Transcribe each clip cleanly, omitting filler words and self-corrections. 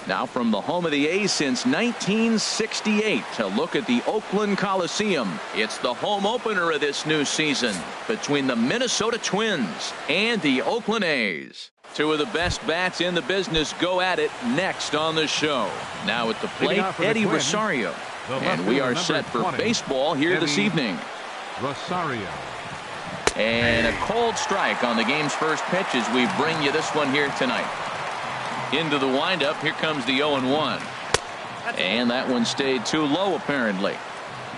Now from the home of the A's since 1968 to look at the Oakland Coliseum. It's the home opener of this new season between the Minnesota Twins and the Oakland A's. Two of the best bats in the business go at it next on the show. Now at the plate, Eddie Rosario. And we are set for baseball here this evening. Rosario. And a cold strike on the game's first pitch as we bring you this one here tonight. Into the windup, here comes the 0-1. And that one stayed too low apparently.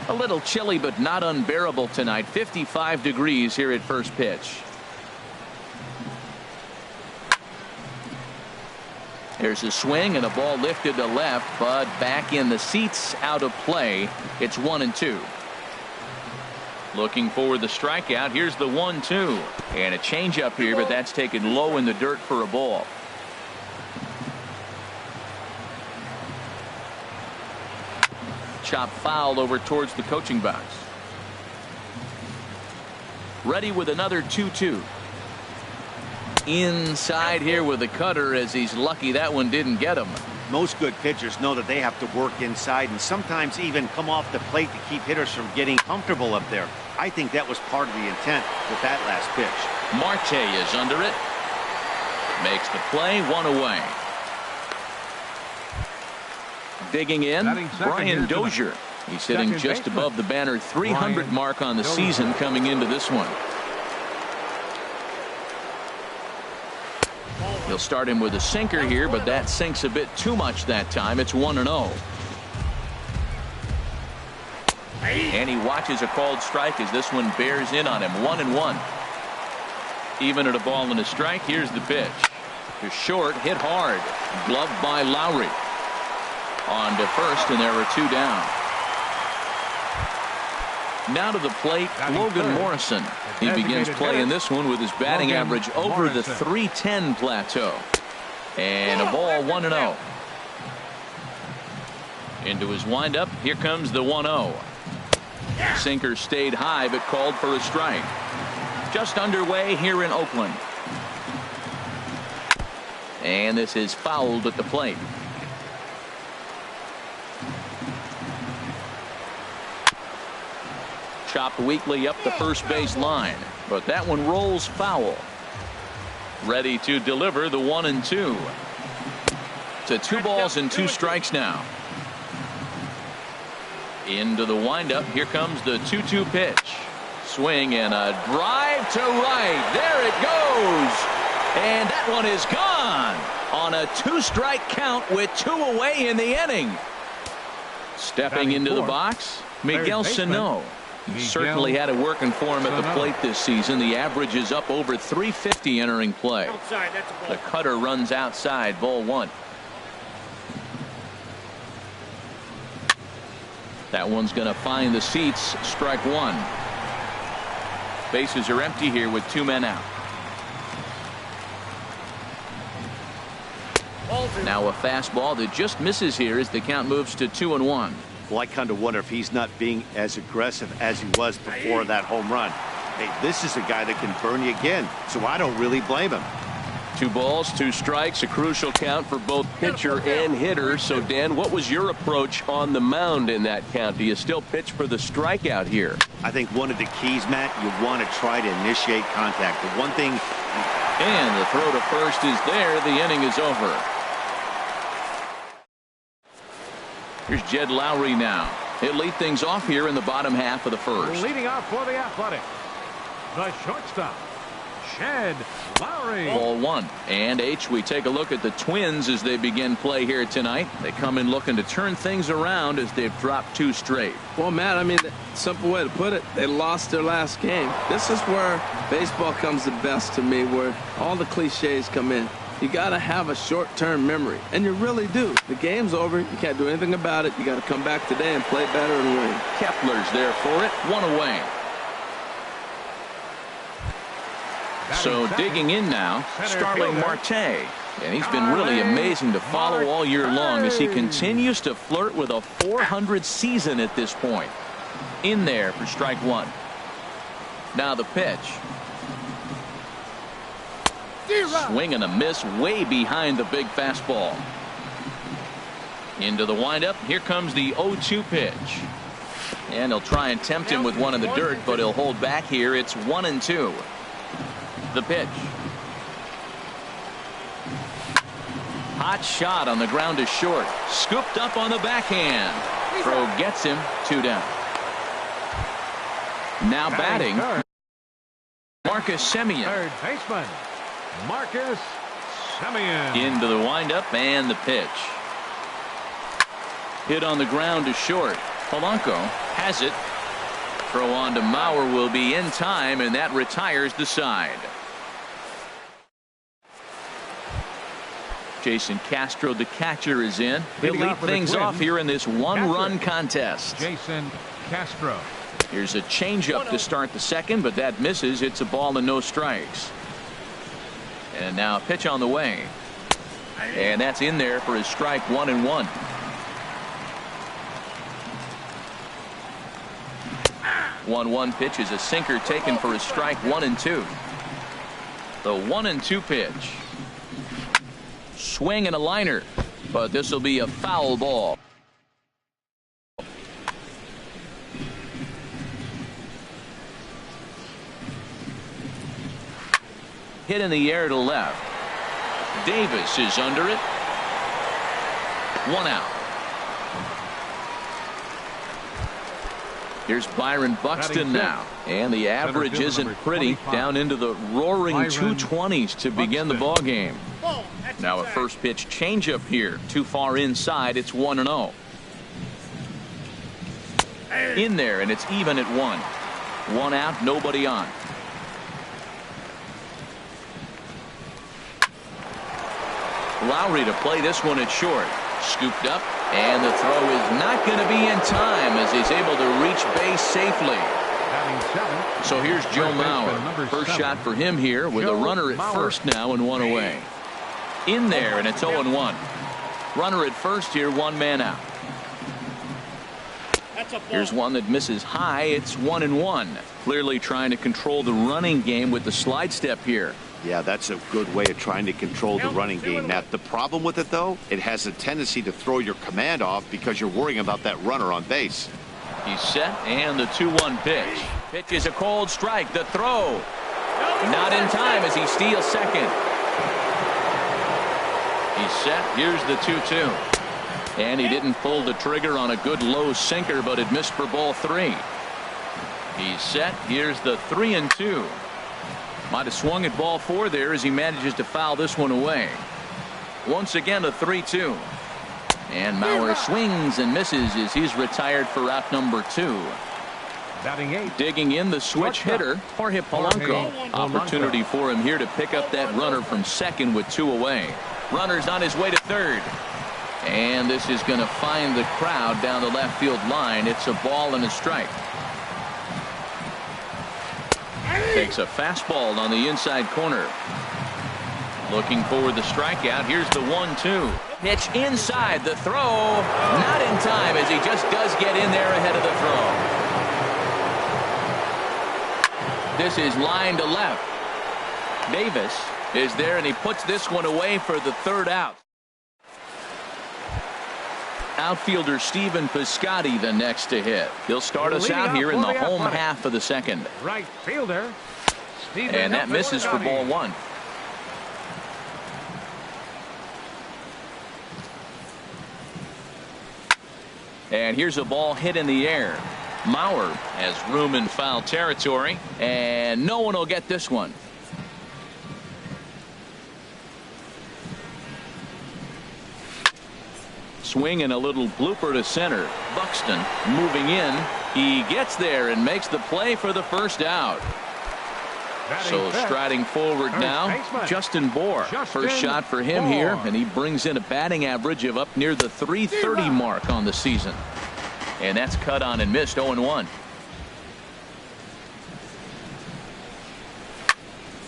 A little chilly but not unbearable tonight. 55 degrees here at first pitch. There's a swing and a ball lifted to left, but back in the seats, out of play. It's 1-2. Looking for the strikeout. Here's the 1-2. And a changeup here, but that's taken low in the dirt for a ball. Chop foul over towards the coaching box. Ready with another 2-2. Inside here with the cutter, as he's lucky that one didn't get him. Most good pitchers know that they have to work inside and sometimes even come off the plate to keep hitters from getting comfortable up there. I think that was part of the intent with that last pitch. Marte is under it. Makes the play, one away. Digging in, Brian Dozier. He's hitting just above the banner 300 mark on the season coming into this one. He'll start him with a sinker here, but that sinks a bit too much that time. It's 1-0. And he watches a called strike as this one bears in on him. 1-1. Even at a ball and a strike. Here's the pitch. To short, hit hard. Gloved by Lowry. On to first, and there are two down. Now to the plate, Logan Morrison. He begins playing this one with his batting average over the .310 plateau. And a ball, 1-0. Into his windup, here comes the 1-0. Sinker stayed high but called for a strike. Just underway here in Oakland. And this is fouled at the plate. Chopped weakly up the first base line, but that one rolls foul. Ready to deliver the 1-2. To 2 balls and 2 strikes now. Into the windup. Here comes the 2-2 pitch. Swing and a drive to right. There it goes. And that one is gone on a 2-strike count with 2 away in the inning. Stepping into the box, Miguel Sano. He certainly had it working for him at the plate this season. The average is up over 350 entering play. The cutter runs outside, ball 1. That one's going to find the seats. Strike 1. Bases are empty here with 2 men out. Now a fastball that just misses here as the count moves to 2-1. Well, I kind of wonder if he's not being as aggressive as he was before that home run. Hey, this is a guy that can burn you again, so I don't really blame him. 2 balls, 2 strikes, a crucial count for both pitcher and hitter. So, Dan, what was your approach on the mound in that count? Do you still pitch for the strikeout here? I think one of the keys, Matt, you want to try to initiate contact. The one thing. And the throw to first is there. The inning is over. Here's Jed Lowry now. He'll lead things off here in the bottom half of the first. Leading off for the Athletic, the shortstop, Jed Lowry. Ball 1. And H, we take a look at the Twins as they begin play here tonight. They come in looking to turn things around as they've dropped 2 straight. Well, Matt, I mean, simple way to put it, they lost their last game. This is where baseball comes the best to me, where all the cliches come in. You got to have a short-term memory, and you really do. The game's over. You can't do anything about it. You got to come back today and play better and win. Kepler's there for it. 1 away. So digging in now, Starling Marte. And he's been really amazing to follow all year long as he continues to flirt with a .400 season at this point. In there for strike 1. Now the pitch. Swing and a miss way behind the big fastball. Into the windup. Here comes the 0-2 pitch. And he'll try and tempt him with one in the dirt, but he'll hold back here. It's 1-2. The pitch. Hot shot on the ground is short. Scooped up on the backhand. Throw gets him. 2 down. Now batting, Marcus Semien. Third baseman, Marcus Semien. Into the windup and the pitch. Hit on the ground is short. Polanco has it. Throw on to Mauer will be in time, and that retires the side. Jason Castro, the catcher, is in. He'll lead things off here in this one-run contest. Jason Castro. Here's a changeup to start the second, but that misses. It's a ball and no strikes. And now a pitch on the way. And that's in there for his strike 1-1. One pitch is a sinker taken for his strike 1-2. The 1-2 pitch. Swing and a liner, but this will be a foul ball. Hit in the air to left. Davis is under it. 1 out. Here's Byron Buxton now, and the average isn't pretty, down into the roaring 220s to begin the ball game. Now a first pitch changeup here, too far inside. It's 1-0. In there, and it's even at 1. 1 out, nobody on. Lowry to play this one at short. Scooped up, and the throw is not going to be in time as he's able to reach base safely. So here's Joe Mauer. First shot for him here with a runner at first now and 1 away. In there, and it's 0-1. Runner at first here, 1 man out. Here's one that misses high. It's 1-1. Clearly trying to control the running game with the slide step here. Yeah, that's a good way of trying to control the running game, Matt. The problem with it, though, it has a tendency to throw your command off because you're worrying about that runner on base. He's set, and the 2-1 pitch. Pitch is a cold strike. The throw. Not in time as he steals second. He's set. Here's the 2-2. And he didn't pull the trigger on a good low sinker, but it missed for ball 3. He's set. Here's the 3-2. Might have swung at ball 4 there as he manages to foul this one away. Once again a 3-2. And Mauer swings and misses as he's retired for out number 2. Batting 8. Digging in the switch hitter, Jorge Polanco. Opportunity for him here to pick up that runner from second with 2 away. Runner's on his way to third. And this is going to find the crowd down the left field line. It's a ball and a strike. Takes a fastball on the inside corner. Looking for the strikeout. Here's the 1-2. Pitch inside. The throw not in time as he just does get in there ahead of the throw. This is line to left. Davis is there, and he puts this one away for the 3rd out. Outfielder Stephen Piscotty the next to hit. He'll start us out here in the home half of the second. Right fielder. And that misses for ball 1. And here's a ball hit in the air. Mauer has room in foul territory, and no one will get this one. Swing and a little blooper to center. Buxton moving in. He gets there and makes the play for the 1st out. So striding forward now, Justin Bour. First shot for him here, and he brings in a batting average of up near the 330 mark on the season. And that's cut on and missed. 0-1.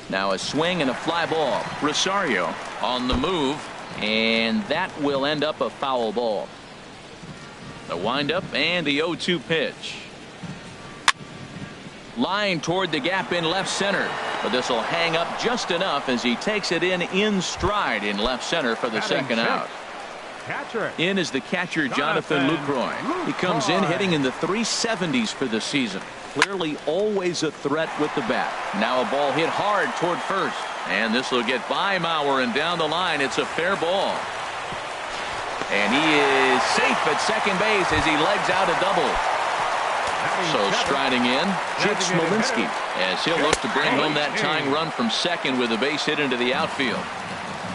Now a swing and a fly ball. Rosario on the move, and that will end up a foul ball. The windup and the 0-2 pitch. Line toward the gap in left center, but this will hang up just enough as he takes it in stride in left center for the 2nd out. catcher. In is the catcher, Jonathan Lucroy. He comes in hitting in the 370s for the season. Clearly always a threat with the bat. Now a ball hit hard toward first. And this will get by Mauer, and down the line, it's a fair ball. And he is safe at second base as he legs out a double. So striding in, Jake Smolinski, as he'll look to bring home that tying run from second with a base hit into the outfield.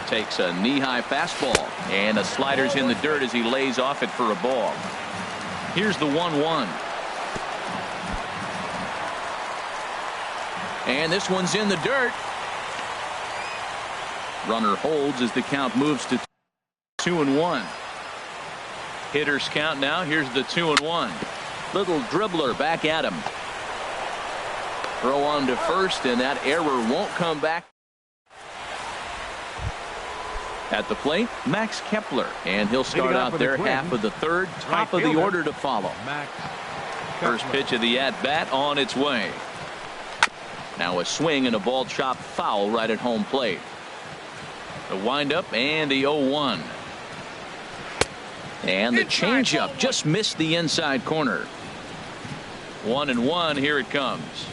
Takes a knee-high fastball, and a slider's in the dirt as he lays off it for a ball. Here's the 1-1. And this one's in the dirt. Runner holds as the count moves to 2-1. Hitters count now. Here's the 2-1. Little dribbler back at him. Throw on to first, and that error won't come back. At the plate, Max Kepler, and he'll start out there half of the third, top of the order to follow. First pitch of the at-bat on its way. Now a swing and a ball chopped foul right at home plate. The windup and the 0-1. And the changeup just missed the inside corner. 1-1. Here it comes.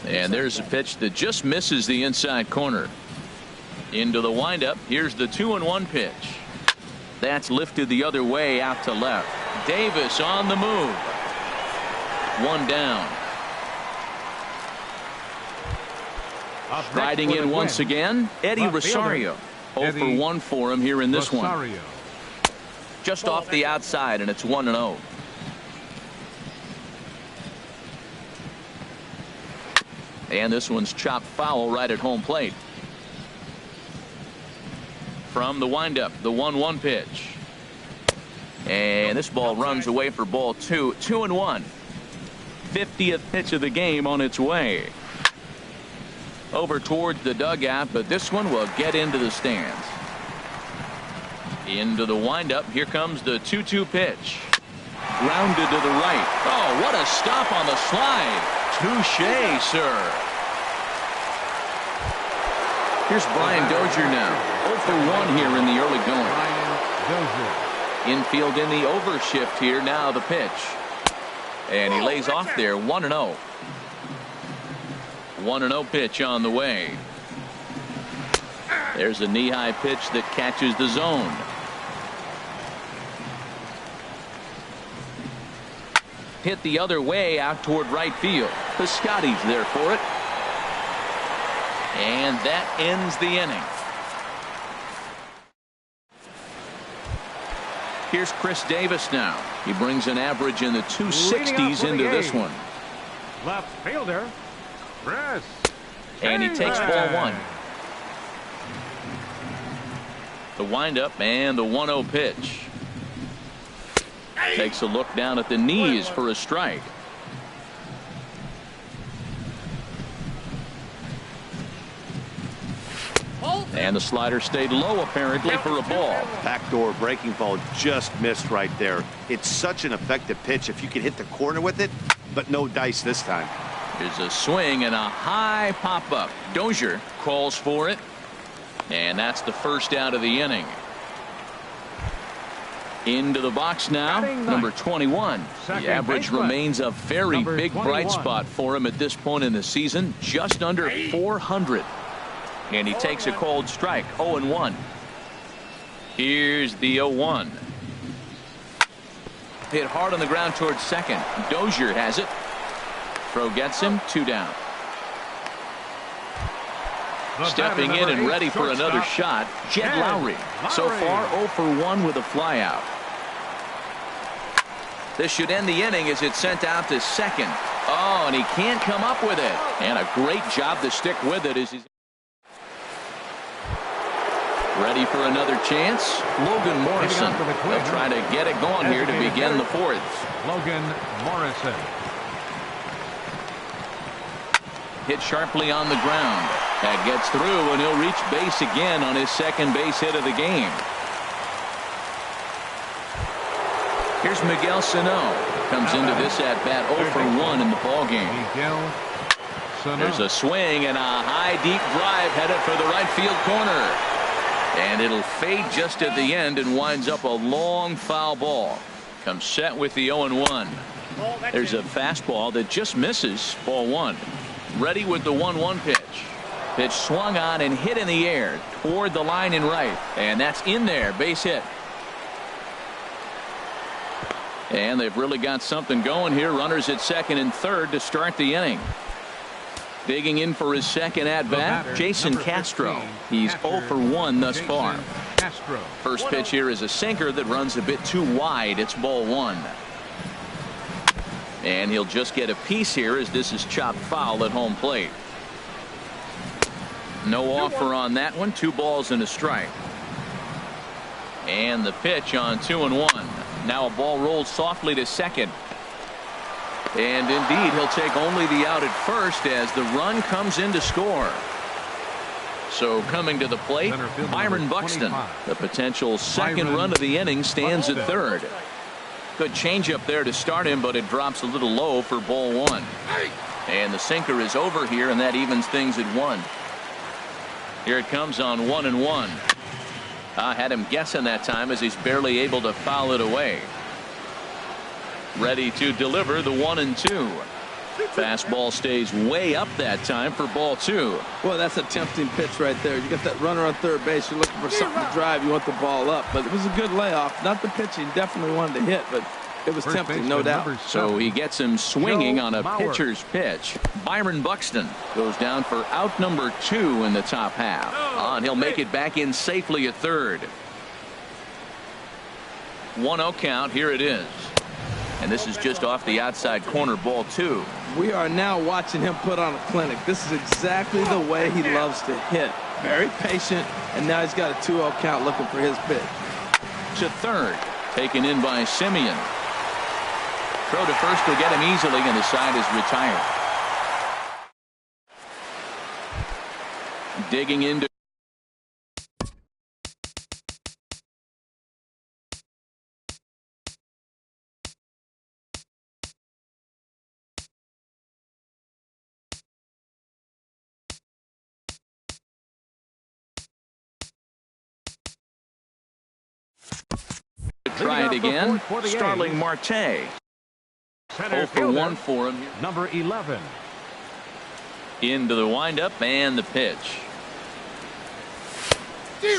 And there's a pitch that just misses the inside corner. Into the windup. Here's the 2-1 pitch. That's lifted the other way out to left. Davis on the move. One down. Riding in once again, Eddie Rosario. 0 for 1 for him here in this one. Just off the outside, and it's 1-0. And this one's chopped foul right at home plate. From the windup, the 1-1 pitch. And this ball runs away for ball 2. 2-1. 50th pitch of the game on its way. Over towards the dugout, but this one will get into the stands. Into the windup. Here comes the 2-2 pitch. Grounded to the right. Oh, what a stop on the slide. Touché, sir. Here's Brian Dozier now. 0 for 1 here in the early going. Infield in the overshift here. Now the pitch. And he lays off there. 1-0. 1-0 pitch on the way. There's a knee-high pitch that catches the zone. Hit the other way out toward right field. Piscotty's there for it. And that ends the inning. Here's Chris Davis now. He brings an average in the 260s into this one. Left fielder, Chris. And he takes ball 1. The windup and the 1-0 pitch. Takes a look down at the knees for a strike. And the slider stayed low apparently for a ball. Backdoor breaking ball just missed right there. It's such an effective pitch if you can hit the corner with it, but no dice this time. There's a swing and a high pop-up. Dozier calls for it. And that's the first out of the inning. Into the box now, number 21. The average remains a very big bright spot for him at this point in the season, just under 400. And he takes a cold strike. 0-1. Here's the 0-1. Hit hard on the ground towards second. Dozier has it. Throw gets him. 2 down. Stepping in and ready for another shot, Jed Lowry. So far 0 for 1 with a flyout. This should end the inning as it's sent out to second. Oh, and he can't come up with it. And a great job to stick with it as he's ready for another chance. Logan Morrison. They'll try to get it going here to begin the 4th. Logan Morrison. Hit sharply on the ground. That gets through, and he'll reach base again on his second base hit of the game. Here's Miguel Sano. Comes into this at-bat 0 for 1 in the ballgame. There's a swing and a high, deep drive headed for the right field corner. And it'll fade just at the end and winds up a long foul ball. Comes set with the 0-1. There's a fastball that just misses. Ball 1. Ready with the 1-1 pitch. Pitch swung on and hit in the air toward the line and right. And that's in there. Base hit. And they've really got something going here. Runners at second and third to start the inning. Digging in for his second at-bat, Jason Castro. He's 0 for 1 thus far. First pitch here is a sinker that runs a bit too wide. It's ball 1. And he'll just get a piece here as this is chopped foul at home plate. No offer on that one. 2 balls and a strike. And the pitch on 2-1. Now a ball rolls softly to second. And indeed, he'll take only the out at first as the run comes in to score. So coming to the plate, Byron Buxton. The potential second run of the inning stands at third. Good changeup there to start him, but it drops a little low for ball 1. And the sinker is over here, and that evens things at 1. Here it comes on 1-1. I had him guessing that time as he's barely able to foul it away. Ready to deliver the 1-2. Fastball stays way up that time for ball 2. Well, that's a tempting pitch right there. You got that runner on third base. You're looking for something to drive. You want the ball up. But it was a good layoff. Not the pitch he definitely wanted to hit, but it was tempting, no doubt. So he gets him swinging on a pitcher's pitch. Byron Buxton goes down for out number 2 in the top half. And he'll make it back in safely at third. 1-0 count. Here it is. And this is just off the outside corner, ball 2. We are now watching him put on a clinic. This is exactly the way he loves to hit. Very patient, and now he's got a 2-0 count looking for his pitch. To third, taken in by Simeon. Throw to first will get him easily, and the side is retired. Digging into try it again. Starling Marte. 0 for 1 for him. Number 11. Into the windup and the pitch.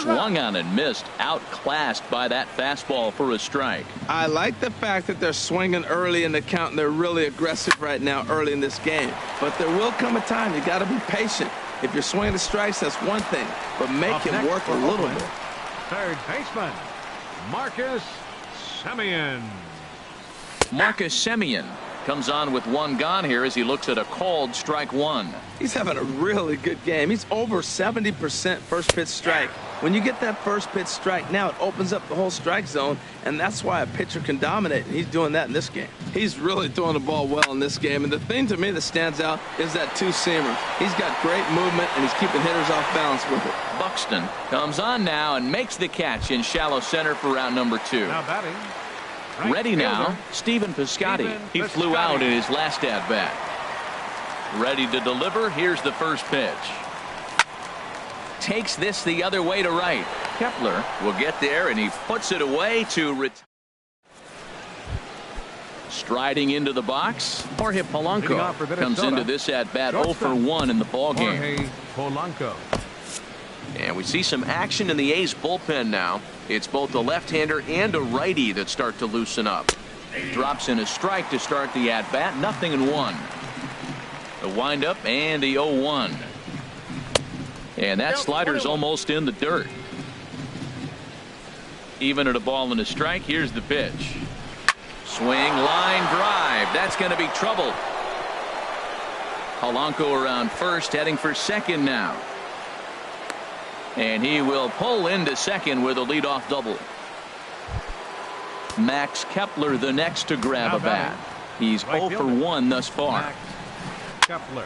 Swung on and missed. Outclassed by that fastball for a strike. I like the fact that they're swinging early in the count and they're really aggressive right now early in this game. But there will come a time you got to be patient. If you're swinging the strikes, that's one thing. But make it work a little bit. Third baseman, Marcus Semien. Marcus Semien comes on with 1 gone here as he looks at a called strike 1. He's having a really good game. He's over 70% first pitch strike. When you get that first pitch strike, now it opens up the whole strike zone, and that's why a pitcher can dominate, and he's doing that in this game. He's really throwing the ball well in this game, and the thing to me that stands out is that 2-seamer. He's got great movement, and he's keeping hitters off balance with it. Buxton comes on now and makes the catch in shallow center for round number 2. Now batting. Ready now, Stephen Piscotty. He flew out in his last at-bat. Ready to deliver. Here's the first pitch. Takes this the other way to right. Kepler will get there, and he puts it away to retire. Striding into the box, Jorge Polanco comes into this at-bat 0 for 1 in the ballgame. Jorge Polanco. And we see some action in the A's bullpen now. It's both a left-hander and a righty that start to loosen up. Drops in a strike to start the at-bat. 0-1. The windup and the 0-1. And that slider's almost in the dirt. Even at a ball and a strike. Here's the pitch. Swing, line drive. That's going to be trouble. Polanco around first, heading for second now. And he will pull into second with a leadoff double. Max Kepler the next to grab a bat. He's 0 for 1 thus far. Max Kepler.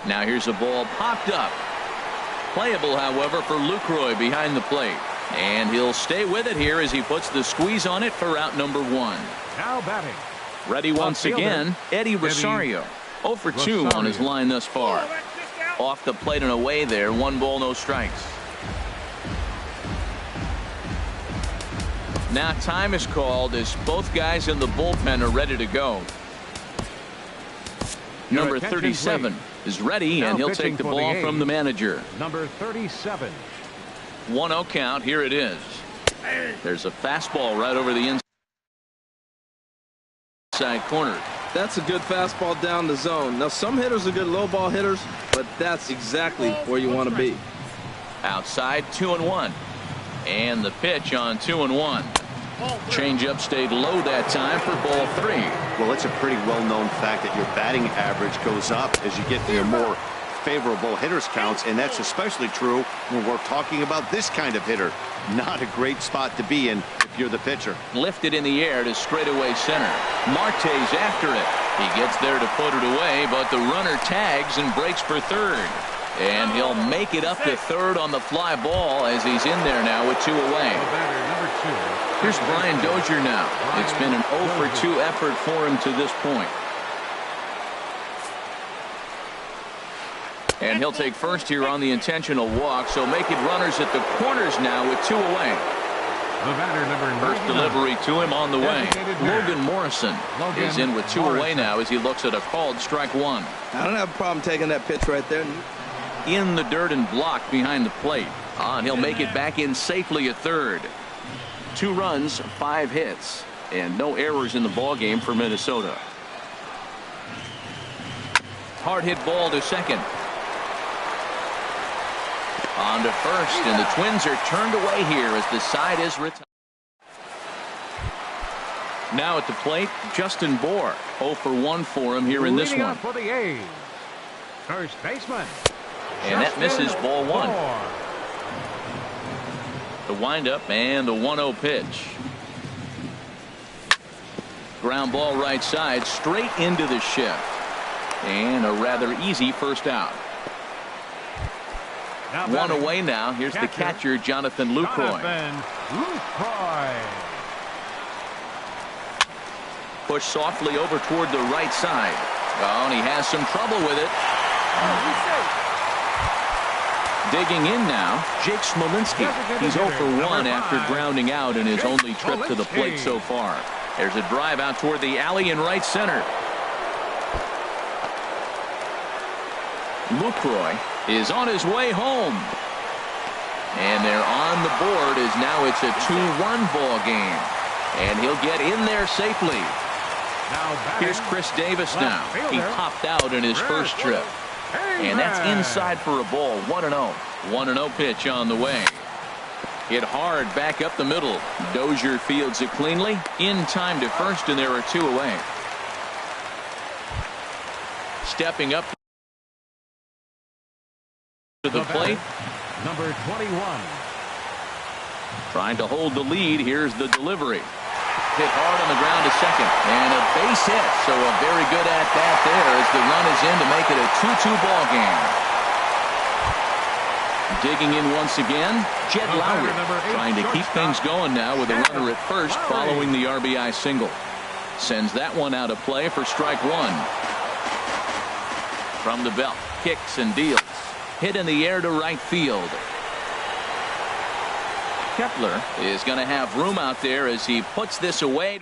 Now here's a ball popped up. Playable, however, for Lucroy behind the plate. And he'll stay with it here as he puts the squeeze on it for out number 1. Now batting. Ready once again, Eddie Rosario. 0 for 2 on his line thus far. Off the plate and away there. 1 ball, no strikes. Now time is called as both guys in the bullpen are ready to go. Number 37 is ready, and he'll take the ball from the manager. Number 37. 1-0 count. Here it is. There's a fastball right over the inside corner. That's a good fastball down the zone. Now, some hitters are good low ball hitters, but that's exactly where you want to be. Outside, 2-1. And the pitch on 2-1. Changeup stayed low that time for ball 3. Well, it's a pretty well-known fact that your batting average goes up as you get to your more favorable hitters counts, and that's especially true when we're talking about this kind of hitter. Not a great spot to be in if you're the pitcher. Lifted in the air to straightaway center. Marte's after it. He gets there to put it away, but the runner tags and breaks for third. And he'll make it up to third on the fly ball as he's in there now with 2 away. Here's Brian Dozier now. It's been an 0 for 2 effort for him to this point. And he'll take first here on the intentional walk, so making runners at the corners now with 2 away. First delivery to him on the way. Logan Morrison is in with 2 away now as he looks at a called strike 1. I don't have a problem taking that pitch right there. In the dirt and blocked behind the plate. And he'll make it back in safely at third. 2 runs, 5 hits, and no errors in the ball game for Minnesota. Hard hit ball to second. On to first, and the Twins are turned away here as the side is retired. Now at the plate, Justin Bour. 0 for 1 for him here in this one. For the A's, first baseman. And that misses ball 1. The windup and the 1-0 pitch. Ground ball right side, straight into the shift. And a rather easy first out. 1 away now. Here's the catcher, Jonathan Lucroy. Push softly over toward the right side. Oh, and he has some trouble with it. Digging in now, Jake Smolinski. He's 0 for 1 after grounding out in his only trip to the plate so far. There's a drive out toward the alley in right center. Lucroy is on his way home. And they're on the board as now it's a 2-1 ball game. And he'll get in there safely. Here's Chris Davis now. He popped out in his first trip. And that's inside for a ball. 1-0. 1-0 pitch on the way. Hit hard back up the middle. Dozier fields it cleanly. In time to first, and there are 2 away. Stepping up to the plate. Number 21. Trying to hold the lead. Here's the delivery. Hit hard on the ground to second. And a base hit. So a very good at-bat there as the run is in to make it a 2-2 ball game. Digging in once again, Jed Lowry trying to keep things going now with a runner at first following the RBI single. Sends that one out of play for strike 1. From the belt, kicks and deals. Hit in the air to right field. Kepler is going to have room out there as he puts this away.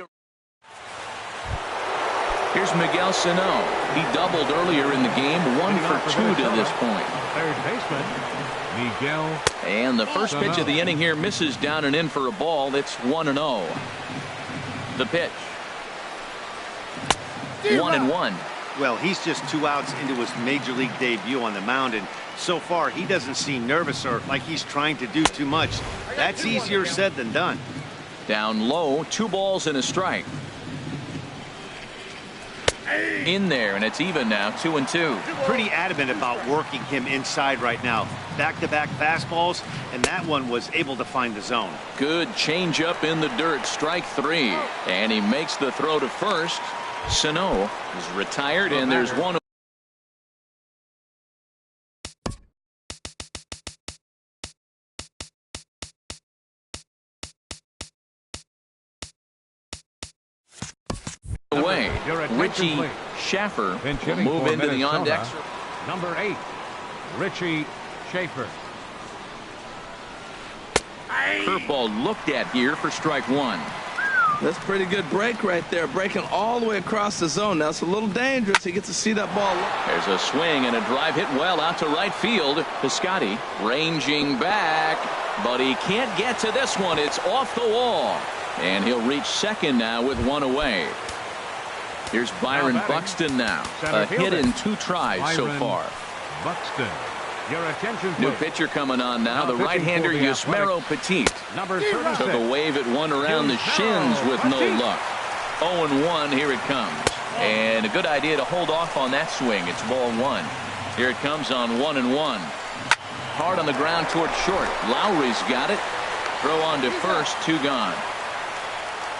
Here's Miguel Sano. He doubled earlier in the game, 1 for 2 to this point. Third baseman, Miguel. And the first pitch of the inning here misses down and in for a ball. It's 1-0. The pitch. 1-1. Well, he's just 2 outs into his major league debut on the mound, and so far he doesn't seem nervous or like he's trying to do too much. That's easier said than done. Down low, 2 balls and a strike. In there, and it's even now, 2-2. Pretty adamant about working him inside right now. Back-to-back fastballs, and that one was able to find the zone. Good changeup in the dirt, strike 3. And he makes the throw to first. Sano is retired, and there's 1 away. Richie Schaffer will move into the on-deck. Number 8, Richie Schaefer. Curveball looked at here for strike one. That's a pretty good break right there, breaking all the way across the zone. Now it's a little dangerous. He gets to see that ball. There's a swing and a drive hit well out to right field. Piscotty ranging back, but he can't get to this one. It's off the wall, and he'll reach second now with one away. Here's Byron Buxton now. A hit in 2 tries so far. Buxton. Your attention, New please. pitcher coming on now, the Now pitching right-hander for the Yusmeiro Petit. Number 36. Took a wave at one around the shins with no luck. 0-1, here it comes. And a good idea to hold off on that swing. It's ball one. Here it comes on 1-1. Hard on the ground toward short. Lowry's got it. Throw on to first, 2 gone.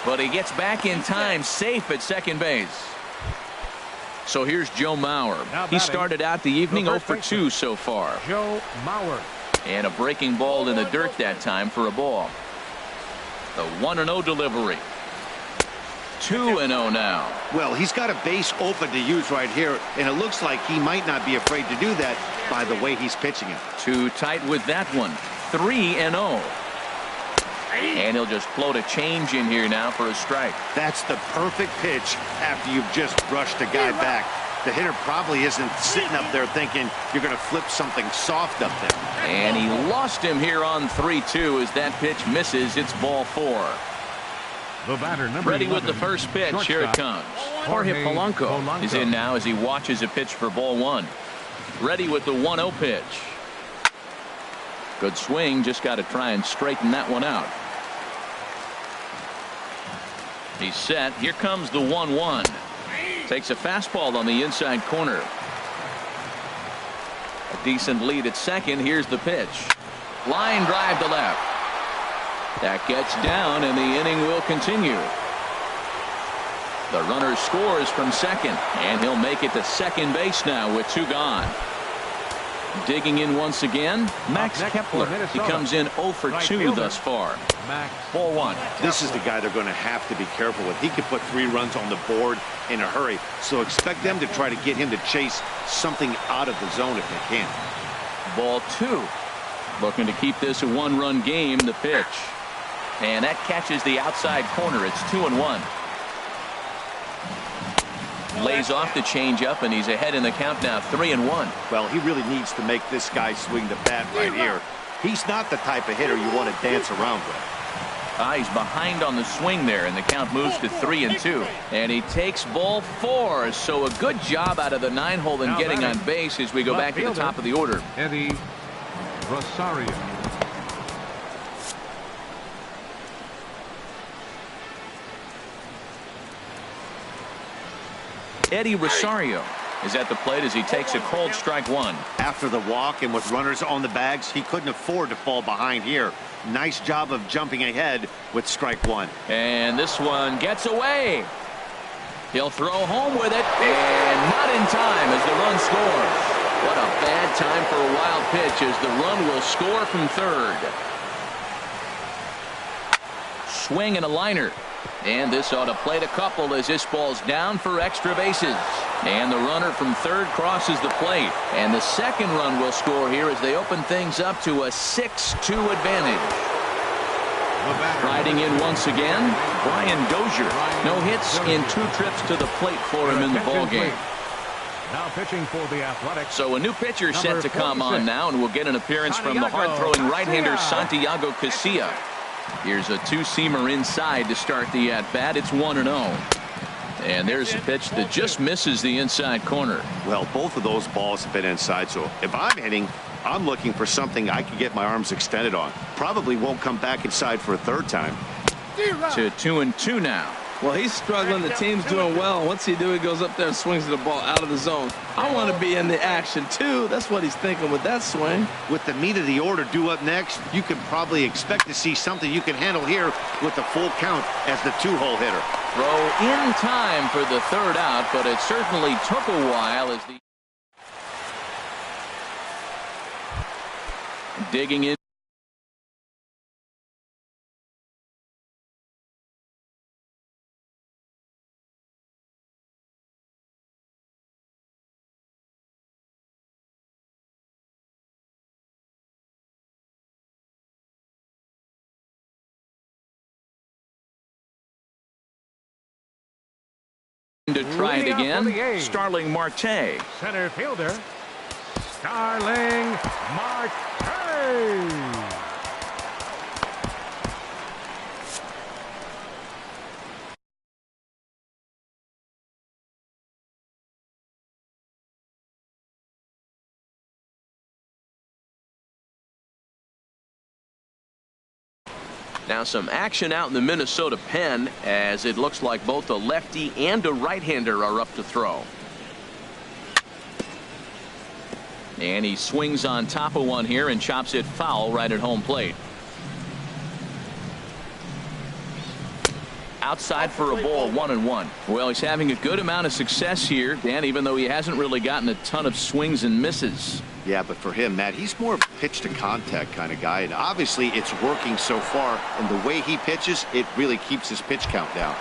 But he gets back in time, safe at second base. So here's Joe Mauer. He started out the evening 0 for 2 so far. Joe Mauer. And a breaking ball in the dirt that time for a ball. The 1-0 delivery. 2-0 now. Well, he's got a base open to use right here, and it looks like he might not be afraid to do that by the way he's pitching it. Too tight with that one. 3-0. And he'll just float a change in here now for a strike. That's the perfect pitch after you've just brushed a guy back. The hitter probably isn't sitting up there thinking you're going to flip something soft up there. And he lost him here on 3-2 as that pitch misses. It's ball 4. The batter, number Ready with 11, the first pitch. shortstop, Here it comes. Jorge Polanco is in now as he watches a pitch for ball 1. Ready with the 1-0 pitch. Good swing. Just got to try and straighten that one out. He's set. Here comes the 1-1. Takes a fastball on the inside corner. A decent lead at second. Here's the pitch. Line drive to left. That gets down, and the inning will continue. The runner scores from second, and he'll make it to second base now with 2 gone. Digging in once again, Max Kepler. He comes in 0 for 2 thus far. Ball 1. This is the guy they're going to have to be careful with. He can put 3 runs on the board in a hurry, so expect them to try to get him to chase something out of the zone if they can. Ball 2. Looking to keep this a 1-run game. The pitch. And that catches the outside corner. It's 2-1. Lays off the changeup, and he's ahead in the count now, 3-1. Well, he really needs to make this guy swing the bat right here. He's not the type of hitter you want to dance around with. He's behind on the swing there, and the count moves to 3-2. And he takes ball 4. So a good job out of the 9-hole in getting on base as we go back to the top of the order. Eddie Rosario. Eddie Rosario is at the plate as he takes a cold strike 1. After the walk and with runners on the bags, he couldn't afford to fall behind here. Nice job of jumping ahead with strike 1. And this one gets away. He'll throw home with it, and not in time as the run scores. What a bad time for a wild pitch as the run will score from third. Swing and a liner. And this ought to plate a couple as this ball's down for extra bases. And the runner from third crosses the plate. And the second run will score here as they open things up to a 6-2 advantage. Riding in once again, Brian Dozier. No hits in 2 trips to the plate for him in the ballgame. Now pitching for the Athletics. So a new pitcher set to come on now, and we'll get an appearance from the hard-throwing right-hander Santiago Casilla. Here's a 2-seamer inside to start the at-bat. It's 1-0. And there's a pitch that just misses the inside corner. Well, both of those balls have been inside, so if I'm hitting, I'm looking for something I can get my arms extended on. Probably won't come back inside for a third time. To 2-2 now. Well, he's struggling. The team's doing well. Once he goes up there and swings the ball out of the zone. I want to be in the action, too. That's what he's thinking with that swing. With the meat of the order due up next, you can probably expect to see something you can handle here with the full count as the 2-hole hitter. Throw in time for the third out, but it certainly took a while as the digging in. To try it Leading off for the again, A's. Starling Marte. Center fielder, Starling Marte. Now some action out in the Minnesota pen, as it looks like both a lefty and a right-hander are up to throw. And he swings on top of one here and chops it foul right at home plate. Outside for a ball, 1-1. Well, he's having a good amount of success here, Dan, even though he hasn't really gotten a ton of swings and misses. Yeah, but for him, Matt, he's more of a pitch to contact kind of guy, and obviously it's working so far, and the way he pitches, it really keeps his pitch count down.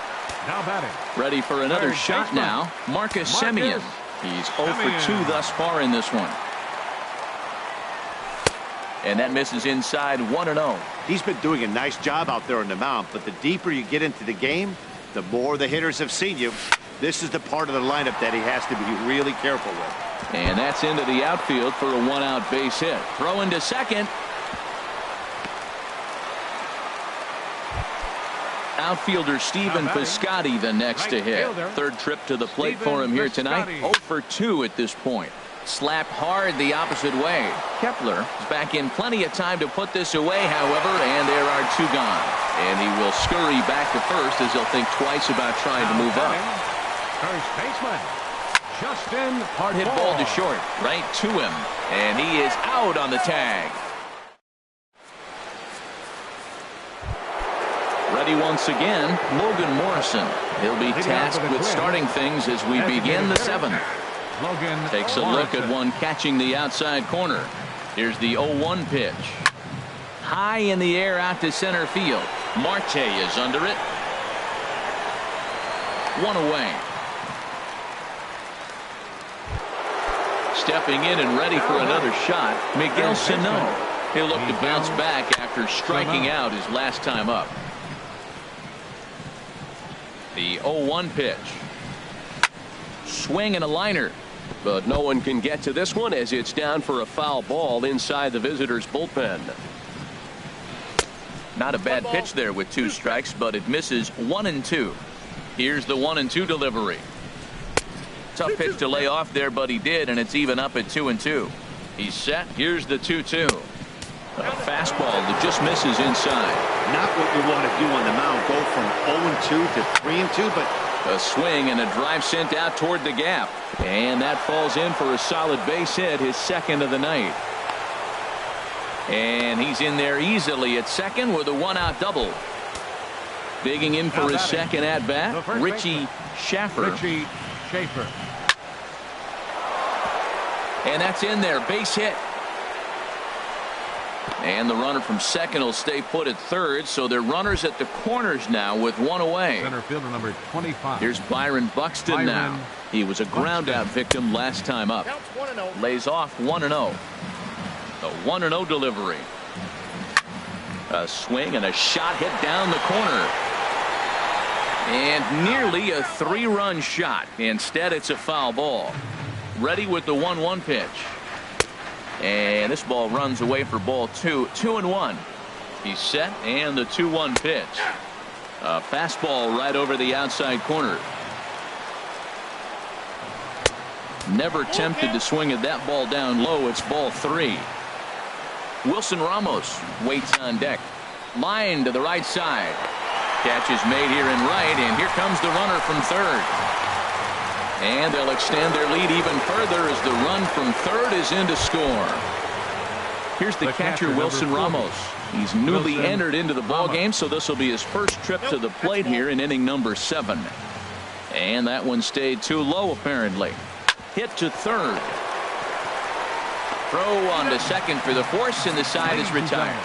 Now batting. Ready for another Third shot baseman. now. Marcus Semien. He's 0 for 2 thus far in this one. And that misses inside, 1-0. He's been doing a nice job out there on the mound, but the deeper you get into the game, the more the hitters have seen you. This is the part of the lineup that he has to be really careful with. And that's into the outfield for a 1-out base hit. Throw into second. Outfielder Stephen Piscotty the next to hit. Third trip to the plate for him here tonight. 0 for 2 at this point. Slapped hard the opposite way. Kepler is back in plenty of time to put this away, however, and there are 2 gone. And he will scurry back to first as he'll think twice about trying to move up. First baseman, Justin. Hard hit ball to short, right to him, and he is out on the tag. Ready once again, Logan Morrison. He'll be tasked with starting things as we begin the 7th. Logan Takes a look at one catching the outside corner. Here's the 0-1 pitch. High in the air out to center field. Marte is under it. 1 away. Stepping in and ready for another shot, Miguel Sano. He'll look to bounce back after striking out his last time up. The 0-1 pitch. Swing and a liner. But no one can get to this one as it's down for a foul ball inside the visitors' bullpen. Not a bad pitch there with 2 strikes, but it misses 1-2. Here's the 1-2 delivery. Tough pitch to lay off there, but he did, and it's even up at 2-2. He's set. Here's the 2-2. A fastball that just misses inside. Not what you want to do on the mound. Go from 0-2 to 3-2, but a swing and a drive sent out toward the gap. And that falls in for a solid base hit, his 2nd of the night. And he's in there easily at second with a 1-out double. Digging in for his second at bat, Richie Schaffer. Richie Schaefer. And that's in there, base hit. And the runner from second will stay put at third, so they're runners at the corners now with 1 away. Center fielder number 25. Here's Byron Buxton now. He was a ground-out victim last time up. Lays off 1-0. The 1-0 delivery. A swing and a shot hit down the corner. And nearly a 3-run shot. Instead, it's a foul ball. Ready with the 1-1 pitch. And this ball runs away for ball 2. 2-1. He's set, and the 2-1 pitch. A fastball right over the outside corner. Never tempted to swing at that ball down low. It's ball 3. Wilson Ramos waits on deck. Line to the right side. Catch is made here in right, and here comes the runner from third. And they'll extend their lead even further as the run from third is in to score. Here's the catcher, Wilson Ramos. He's newly entered into the ball game, so this will be his first trip to the plate here in inning number 7. And that one stayed too low, apparently. Hit to third. Throw on to second for the force, and the side is retired.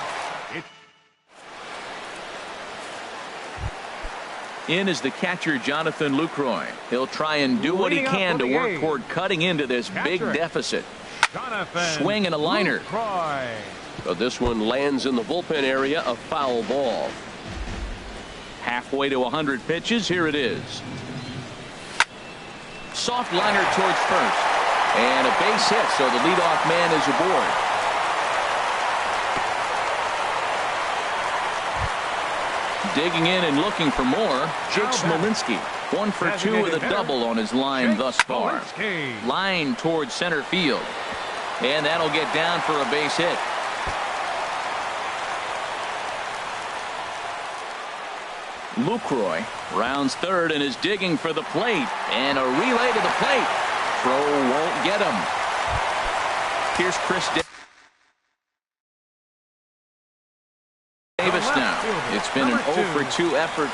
In is the catcher, Jonathan Lucroy. He'll try and do what he can to work toward cutting into this big deficit. Swing and a liner. But this one lands in the bullpen area, a foul ball. Halfway to 100 pitches, here it is. Soft liner towards first. And a base hit, so the leadoff man is aboard. Digging in and looking for more, Jake Smolinski. 1 for 2 with a double on his line thus far. Line towards center field. And that'll get down for a base hit. Lucroy rounds third and is digging for the plate. And a relay to the plate. Throw won't get him. Here's Chris Davis now. It's been an 0 for 2 effort.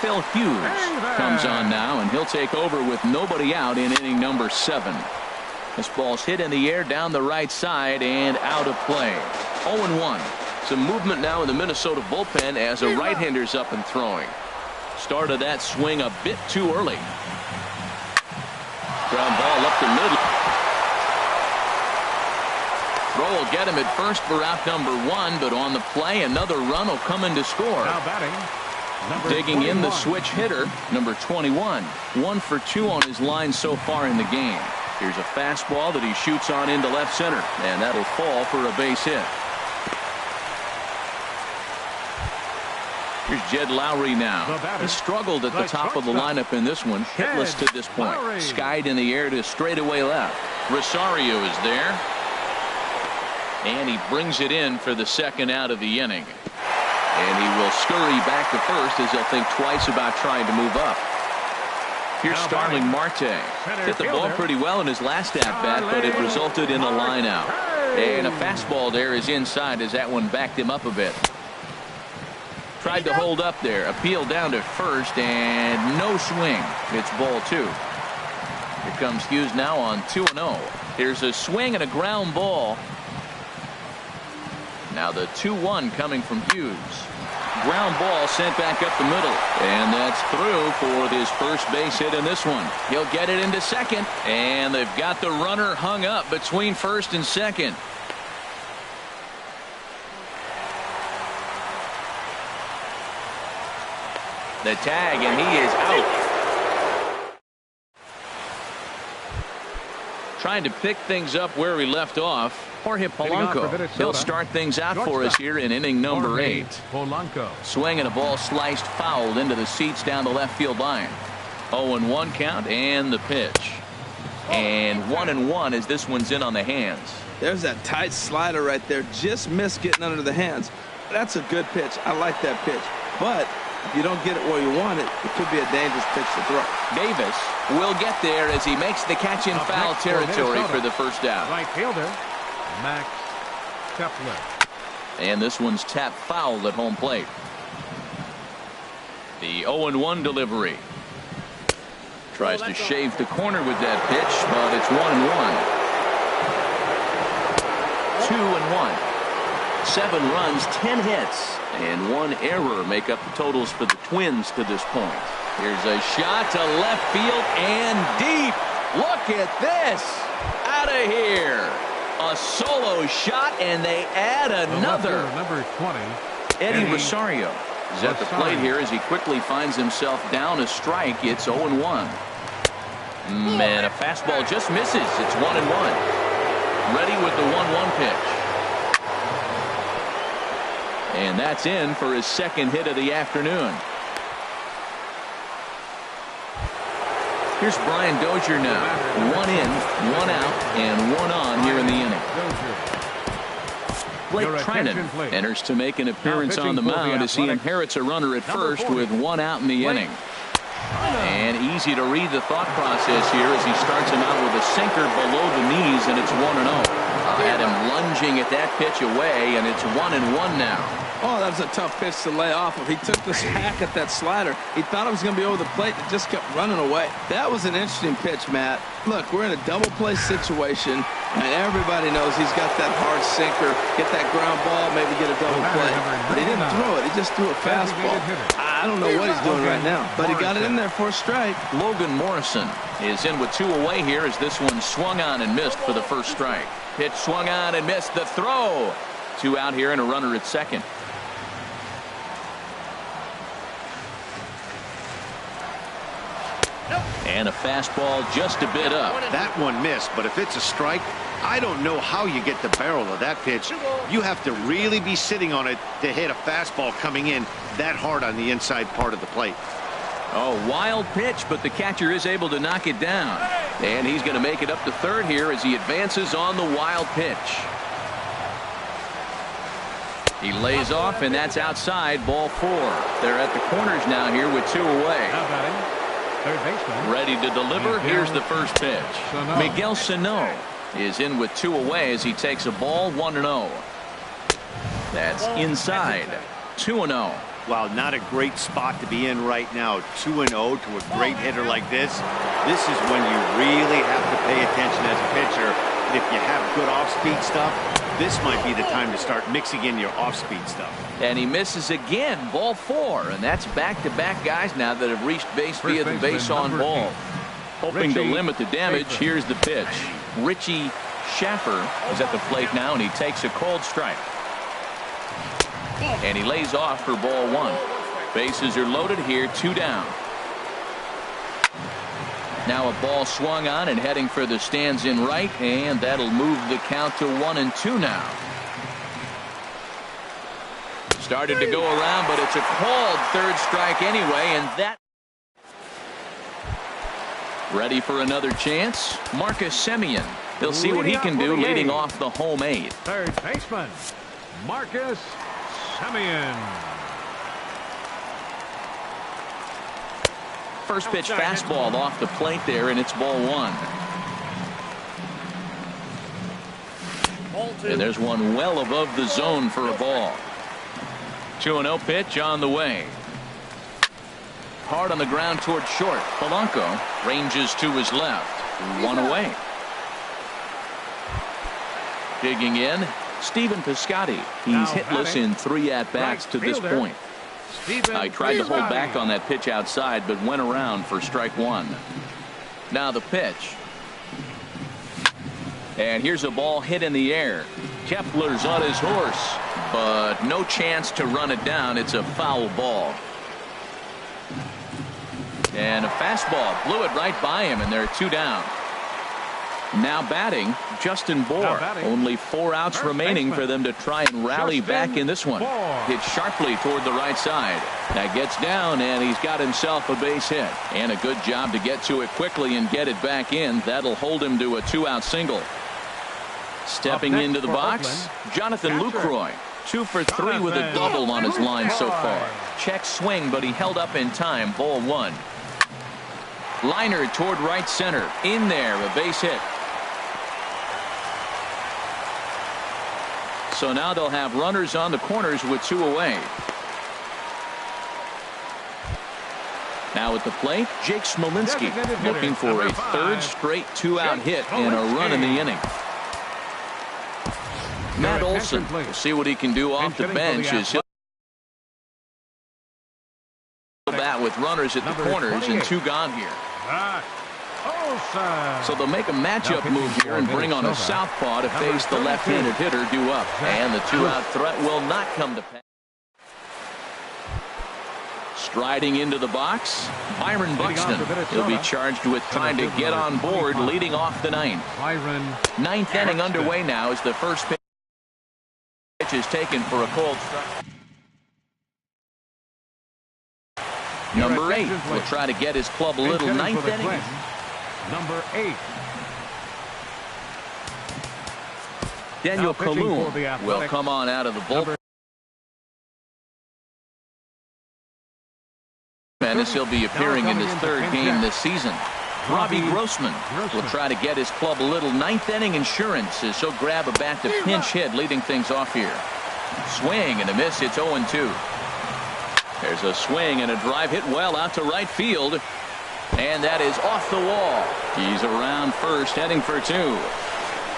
Phil Hughes comes on now, and he'll take over with nobody out in inning number 7. This ball's hit in the air down the right side and out of play. 0-1. Some movement now in the Minnesota bullpen as a right-hander's up and throwing. Started that swing a bit too early. Ground ball up the middle. Throw will get him at first for out number 1, but on the play another run will come in to score. Now batting, Digging in the switch hitter, number 21. 1 for 2 on his line so far in the game. Here's a fastball that he shoots on into left center, and that'll fall for a base hit. Here's Jed Lowry now. He struggled at the top of the lineup in this one. Hitless to this point. Skied in the air to straightaway left. Rosario is there. And he brings it in for the second out of the inning. And he will scurry back to first as he'll think twice about trying to move up. Here's Starling Marte. Hit the ball pretty well in his last at-bat, but it resulted in a line out. And a fastball there is inside as that one backed him up a bit. Tried to hold up there. Appeal down to first, and no swing. It's ball 2. Here comes Hughes now on 2-0. Here's a swing and a ground ball. Now the 2-1 coming from Hughes. Ground ball sent back up the middle. And that's through for his first base hit in this one. He'll get it into second. And they've got the runner hung up between first and second. The tag, and he is out. Trying to pick things up where we left off. Jorge Polanco. He'll start things out for us here in inning number 8. Swing and a ball sliced fouled into the seats down the left field line. 0-1 count and the pitch. And 1-1 as this one's in on the hands. There's that tight slider right there. Just missed getting under the hands. That's a good pitch. I like that pitch. But if you don't get it where you want it, it could be a dangerous pitch to throw. Davis will get there as he makes the catch in foul territory for the first out. Right fielder, Max Kepler. And this one's tapped foul at home plate. The 0-1 delivery. Tries to shave the corner with that pitch, but it's 1-1. 2-1. 7 runs, 10 hits, and 1 error make up the totals for the Twins to this point. Here's a shot to left field and deep. Look at this. Out of here. A solo shot, and they add another. Number 20, Eddie Rosario is at the plate here as he quickly finds himself down a strike. It's 0-1. Man, a fastball just misses. It's 1-1. Ready with the 1-1 pitch. And that's in for his second hit of the afternoon. Here's Brian Dozier now. 1 in, 1 out, and 1 on here in the inning. Blake Trinan enters to make an appearance on the mound as he inherits a runner at first with 1 out in the inning. And easy to read the thought process here as he starts him out with a sinker below the knees, and it's 1-0. Had him lunging at that pitch away, and it's 1-1 now. Oh, that was a tough pitch to lay off of. He took this hack at that slider. He thought it was going to be over the plate, and it just kept running away. That was an interesting pitch, Matt. Look, we're in a double play situation, and everybody knows he's got that hard sinker, get that ground ball, maybe get a double play. But he didn't throw it. He just threw a fastball. I don't know what he's doing right now, but he got it in there for a strike. Logan Morrison is in with 2 away here as this one swung on and missed for the first strike. Pitch swung on and missed. The throw. 2 out here and a runner at second. And a fastball just a bit up. That one missed, but if it's a strike, I don't know how you get the barrel of that pitch. You have to really be sitting on it to hit a fastball coming in that hard on the inside part of the plate. Oh, wild pitch, but the catcher is able to knock it down. And he's going to make it up to third here as he advances on the wild pitch. He lays off, and that's outside, ball 4. They're at the corners now here with 2 away. Now batting, third baseman. Ready to deliver. Here's the first pitch. Miguel Sano is in with 2 away as he takes a ball, 1-0. That's inside, 2-0. Wow, not a great spot to be in right now. 2-0 to a great hitter like this. This is when you really have to pay attention as a pitcher. And if you have good off-speed stuff, this might be the time to start mixing in your off-speed stuff. And he misses again, ball 4. And that's back-to-back guys now that have reached base via the base on ball. Hoping to limit the damage, here's the pitch. Richie Schaffer is at the plate now, and he takes a cold strike. And he lays off for ball 1. Bases are loaded here, 2 down. Now a ball swung on and heading for the stands in right, and that'll move the count to 1-2 now. Started to go around, but it's a called third strike anyway, and that. Ready for another chance. Marcus Semien. He'll see what he can do leading off the home 8. Third baseman, Marcus Semien. First pitch fastball off the plate there, and it's ball 1. And there's one well above the zone for a ball. 2-0 pitch on the way. Hard on the ground toward short. Polanco ranges to his left. 1 away. Digging in, Stephen Piscotty. He's hitless in 3 at-bats to this point. I tried to hold back on that pitch outside, but went around for strike 1. Now the pitch. And here's a ball hit in the air. Kepler's on his horse, but no chance to run it down. It's a foul ball. And a fastball blew it right by him, and they're 2 down. Now batting, Justin Bohr. Only 4 outs remaining for them to try and rally back in this one. Hit sharply toward the right side. That gets down, and he's got himself a base hit. And a good job to get to it quickly and get it back in. That'll hold him to a 2-out single. Stepping into the box, Jonathan Lucroy. 2 for 3 with a double on his line so far. Check swing, but he held up in time. Ball 1. Liner toward right center. In there, a base hit. So now they'll have runners on the corners with 2 away. Now at the plate, Jake Smolinski looking for a 3rd straight 2-out hit and a run in the inning. Matt Olson will see what he can do off the bench as he'll bat with runners at the corners and 2 gone here. So they'll make a matchup move here and bring on a southpaw to face the left-handed hitter due up. And the 2-out threat will not come to pass. Striding into the box, Byron Buxton. He'll be charged with trying to get on board leading off the 9th. 9th inning underway now as the first pitch is taken for a cold strike. Number 8 will try to get his club a little 9th inning. Number 8. Daniel Kalum will come on out of the bullpen. And as he'll be appearing in his 3rd game this season. Robbie Grossman will try to get his club a little 9th inning insurance as he'll grab a bat to pinch hit leading things off here. Swing and a miss. It's 0-2. There's a swing and a drive hit well out to right field. And that is off the wall. He's around first heading for 2.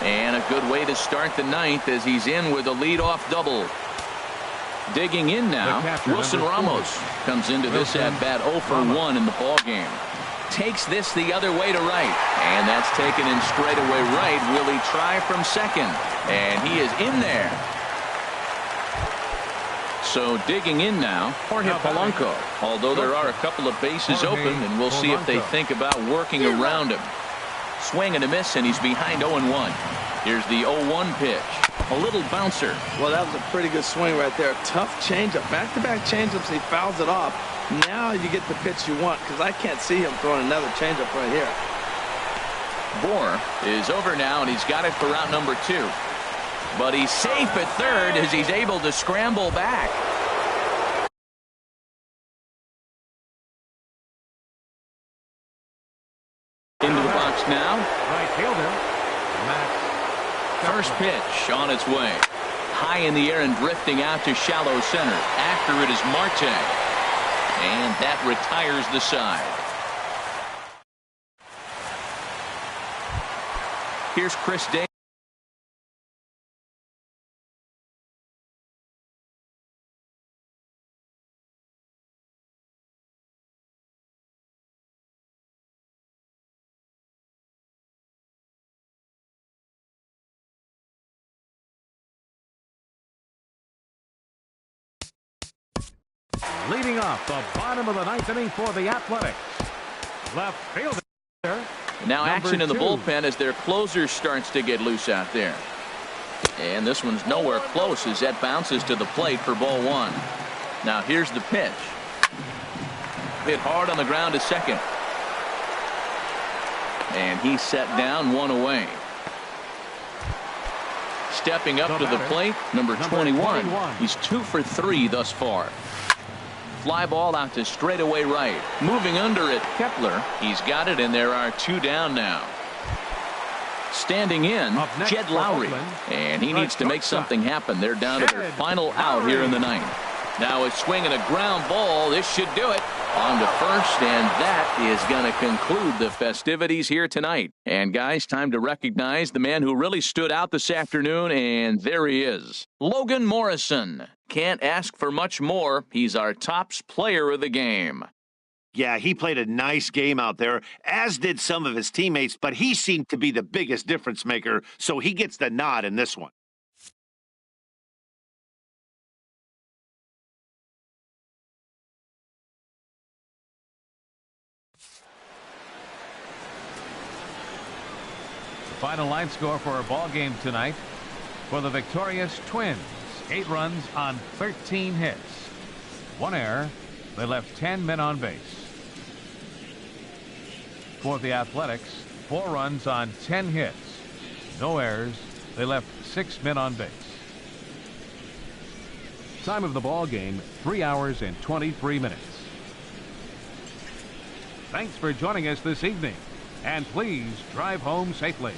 And a good way to start the 9th as he's in with a leadoff double. Digging in now, Wilson Ramos comes into this at-bat 0 for 1 in the ballgame. Takes this the other way to right. And that's taken in straightaway right. Will he try from second? And he is in there. So digging in now, Jorge Polanco. Although there are a couple of bases open, and we'll see if they think about working around him. Swing and a miss, and he's behind 0-1. Here's the 0-1 pitch. A little bouncer. Well, that was a pretty good swing right there. Tough changeup. Back-to-back changeups. He fouls it off. Now you get the pitch you want, because I can't see him throwing another changeup right here. Bohr is over now, and he's got it for out number 2. But he's safe at third as he's able to scramble back. Into the box now. Right fielder, Max. First pitch on its way. High in the air and drifting out to shallow center. After it is Marte. And that retires the side. Here's Chris Day. Leading off the bottom of the ninth inning for the Athletics. Left fielder. Now action in the 2. bullpen as their closer starts to get loose out there. And this one's nowhere close as that bounces to the plate for ball 1. Now here's the pitch. Hit hard on the ground to second. And he's set down, 1 away. Stepping up to the plate, number 21. He's 2 for 3 thus far. Fly ball out to straightaway right. Moving under it, Kepler. He's got it, and there are 2 down now. Standing in, Jed Lowry. And he needs to make something happen. They're down to their final out here in the ninth. Now a swing and a ground ball. This should do it. On to first, and that is going to conclude the festivities here tonight. And guys, time to recognize the man who really stood out this afternoon, and there he is. Logan Morrison. Can't ask for much more. He's our tops player of the game. Yeah, he played a nice game out there, as did some of his teammates, but he seemed to be the biggest difference maker, so he gets the nod in this one. Final line score for our ball game tonight. For the victorious Twins, 8 runs on 13 hits. 1 error. They left 10 men on base. For the Athletics, 4 runs on 10 hits. No errors. They left 6 men on base. Time of the ball game, 3 hours and 23 minutes. Thanks for joining us this evening. And please drive home safely.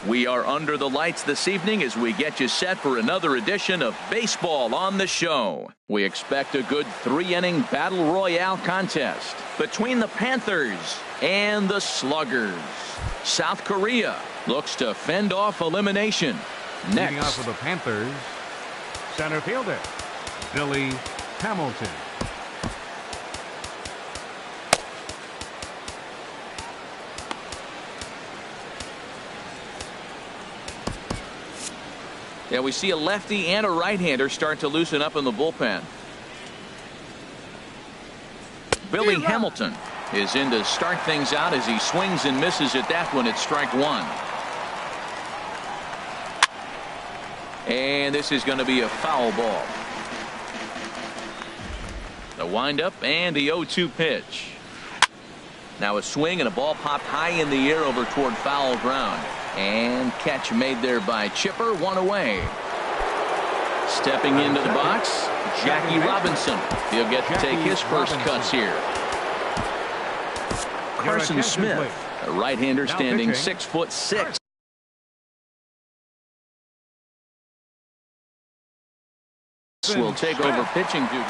We are under the lights this evening as we get you set for another edition of Baseball on the Show. We expect a good 3-inning battle royale contest between the Panthers and the Sluggers. South Korea looks to fend off elimination. Leading Next, off for the Panthers, center fielder Billy Hamilton. yeah, we see a lefty and a right-hander start to loosen up in the bullpen. Billy Hamilton is in to start things out as he swings and misses at that one at strike one. And this is going to be a foul ball. The windup and the 0-2 pitch. Now a swing and a ball popped high in the air over toward foul ground. And catch made there by Chipper, one away. Stepping into the box, Jackie Robinson. He'll get to take his first cuts here. Carson Smith, a right-hander standing 6'6". Will take over pitching duty.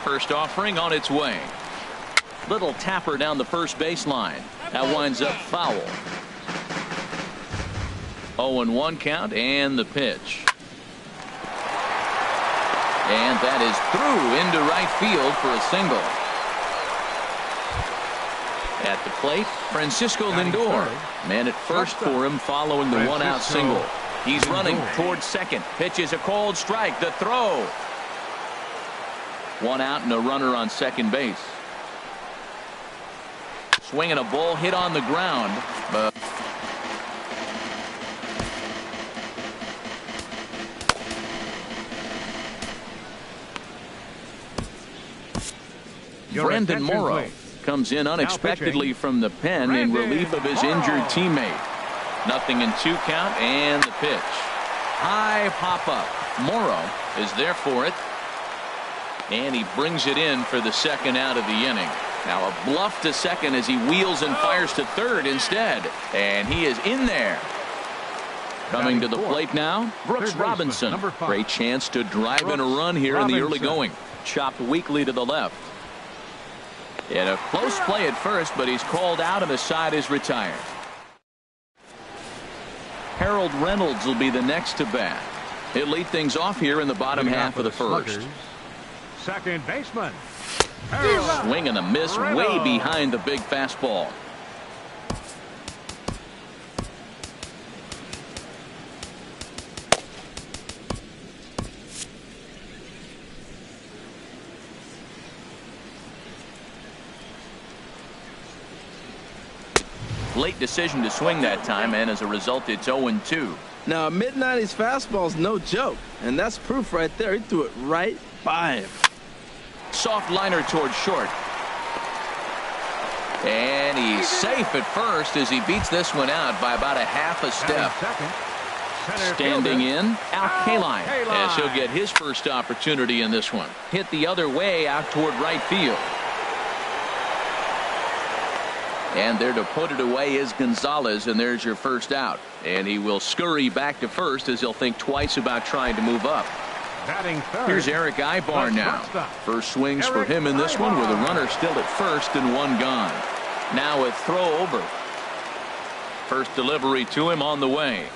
First offering on its way. Little tapper down the first baseline. That winds up foul. 0-1 count and the pitch. And that is through into right field for a single. At the plate, Francisco Lindor. Man at first for him following the one-out single. He's running towards second. Pitches a cold strike. The throw. One out and a runner on second base. Swinging a ball hit on the ground. But Brandon Morrow comes in unexpectedly from the pen in relief of his injured teammate. Nothing in 2 count and the pitch. High pop up. Morrow is there for it. And he brings it in for the second out of the inning. Now a bluff to second as he wheels and fires to third instead. And he is in there. Coming to the plate now, Brooks Robinson. Great chance to drive in a run here in the early going. Chopped weakly to the left. In a close play at first, but he's called out and the side is retired. Harold Reynolds will be the next to bat. He'll lead things off here in the bottom half of the first. Second baseman. Swing and a miss way behind the big fastball. Late decision to swing that time, and as a result it's 0-2. Now a mid-90s fastball's no joke, and that's proof right there. He threw it right by him. Soft liner towards short. And he's safe at first as he beats this one out by about a half a step. Standing in, Al Kaline, as he'll get his first opportunity in this one. Hit the other way out toward right field. And there to put it away is Gonzalez, and there's your first out. And he will scurry back to first as he'll think twice about trying to move up. Here's Eric Ibar now. First swings for him in this one with a runner still at first and one gone. Now a throw over. First delivery to him on the way.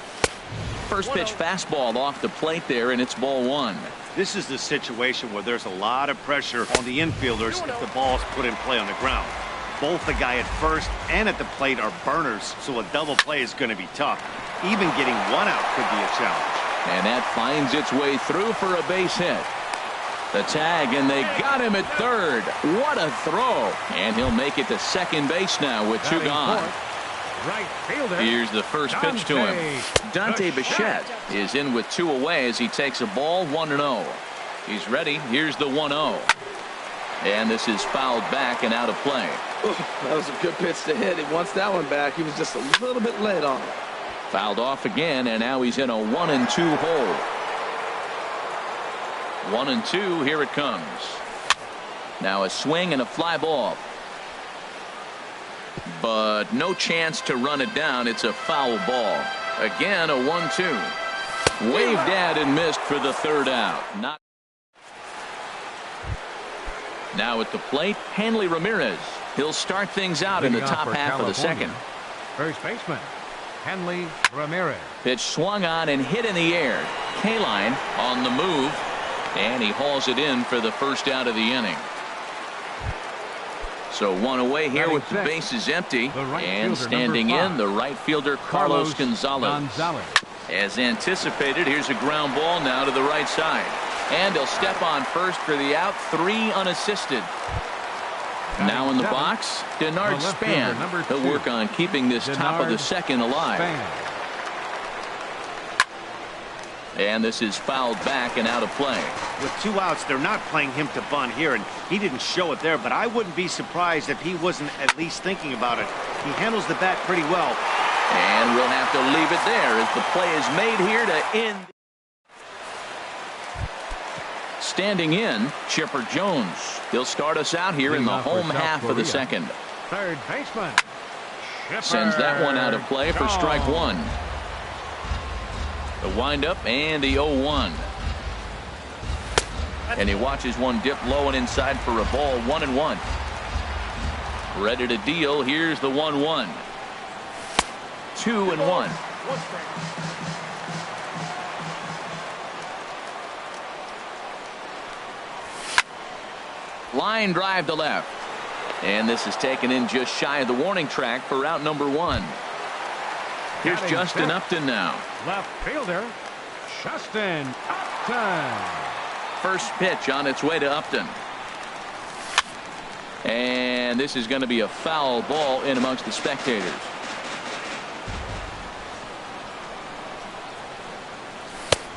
First pitch fastball off the plate there, and it's ball one. This is the situation where there's a lot of pressure on the infielders if the ball's put in play on the ground. Both the guy at first and at the plate are burners, so a double play is going to be tough. Even getting one out could be a challenge. And that finds its way through for a base hit. The tag, and they got him at third. What a throw. And he'll make it to second base now with two gone. Here's the first pitch to him. Dante Bichette is in with two away as he takes a ball 1-0. He's ready. Here's the 1-0. And this is fouled back and out of play. That was a good pitch to hit. He wants that one back. He was just a little bit late on it. Fouled off again, and now he's in a 1-2 hole. 1-2, here it comes. Now a swing and a fly ball. but no chance to run it down. It's a foul ball. Again, a 1-2. Waved at and missed for the third out. Now at the plate, Hanley Ramirez. He'll start things out in the top half of the second. First baseman, Hanley Ramirez. Pitch swung on and hit in the air. Kaline on the move, and he hauls it in for the first out of the inning. So one away here with the bases empty, and standing in the right fielder Carlos Gonzalez. As anticipated, here's a ground ball now to the right side, and he'll step on first for the out. 3 unassisted. Now in the box, Denard Span. He'll work on keeping this top of the second alive. And this is fouled back and out of play. With 2 outs, they're not playing him to bunt here, and he didn't show it there, but I wouldn't be surprised if he wasn't at least thinking about it. He handles the bat pretty well. And we'll have to leave it there as the play is made here to end. Standing in, Chipper Jones. He'll start us out here in the home half of the second. Third baseman, Chipper sends that one out of play for strike 1. The windup and the 0-1. And he watches one dip low and inside for a ball. 1-1. Ready to deal. Here's the 1-1. 2-1. Line drive to left. And this is taken in just shy of the warning track for out number 1. Here's Justin Upton now. Left fielder, Justin Upton. First pitch on its way to Upton. And this is going to be a foul ball in amongst the spectators.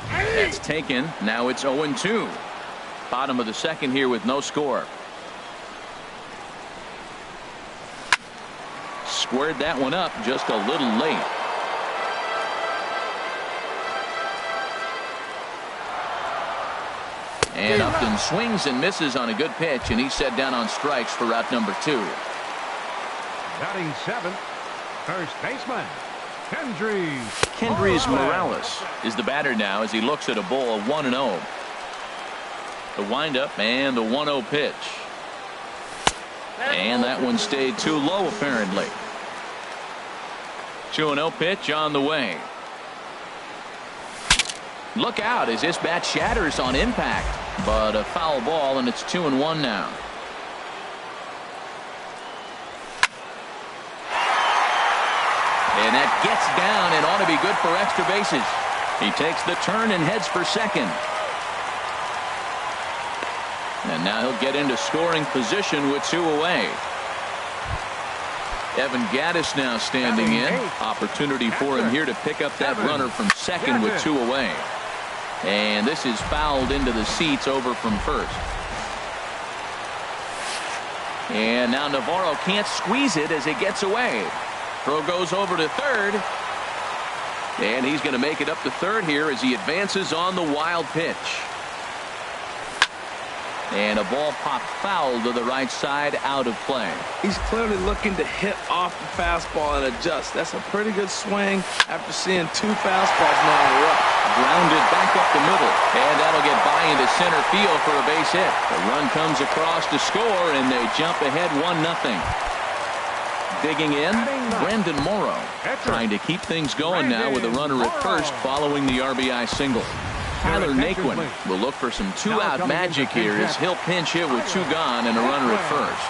That's taken. Now it's 0-2. Bottom of the second here with no score. Squared that one up just a little late. And Upton swings and misses on a good pitch, and he's set down on strikes for out number 2. Batting 7th, first baseman, Kendrys Morales is the batter now as he looks at a ball of 1-0. The windup and the 1-0 pitch. And that one stayed too low apparently. 2-0 pitch on the way. Look out as this bat shatters on impact, but a foul ball, and it's 2-1 now. And that gets down and ought to be good for extra bases. He takes the turn and heads for second. And now he'll get into scoring position with 2 away. Evan Gattis now standing in. Opportunity for him here to pick up that runner from second with 2 away. And this is fouled into the seats over from first. And now Navarro can't squeeze it as it gets away. Throw goes over to third. And he's going to make it up to third here as he advances on the wild pitch. And a ball popped foul to the right side, out of play. He's clearly looking to hit off the fastball and adjust. That's a pretty good swing after seeing 2 fastballs now in a row. Grounded back up the middle, and that'll get by into center field for a base hit. The run comes across to score, and they jump ahead 1-0. Digging in, Brendan Morrow, trying to keep things going now with a runner at first following the RBI single. Tyler Naquin will look for some 2-out magic here as he'll pinch hit with 2 gone and a runner at first.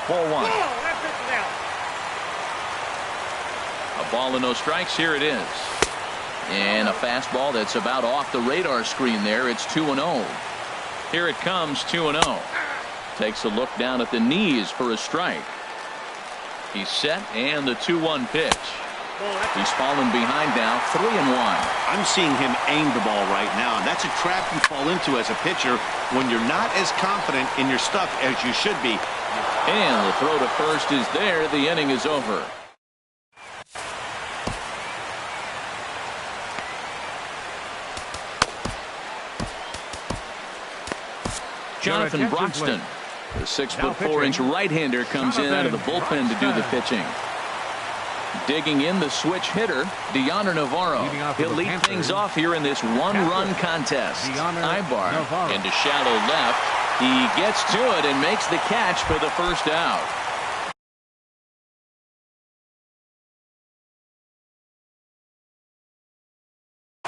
4-1. A ball and no strikes. Here it is. And a fastball that's about off the radar screen there. It's 2-0. Here it comes, 2-0. Takes a look down at the knees for a strike. He's set, and the 2-1 pitch. He's fallen behind now, 3-1. I'm seeing him aim the ball right now, and that's a trap you fall into as a pitcher when you're not as confident in your stuff as you should be. And the throw to first is there. The inning is over. Jonathan Broxton The 6'4" right-hander comes in out of the bullpen to do the pitching. Digging in the switch hitter, DeYonder Navarro. He'll lead things off here in this one-run contest. Ibar into shallow left. He gets to it and makes the catch for the first out.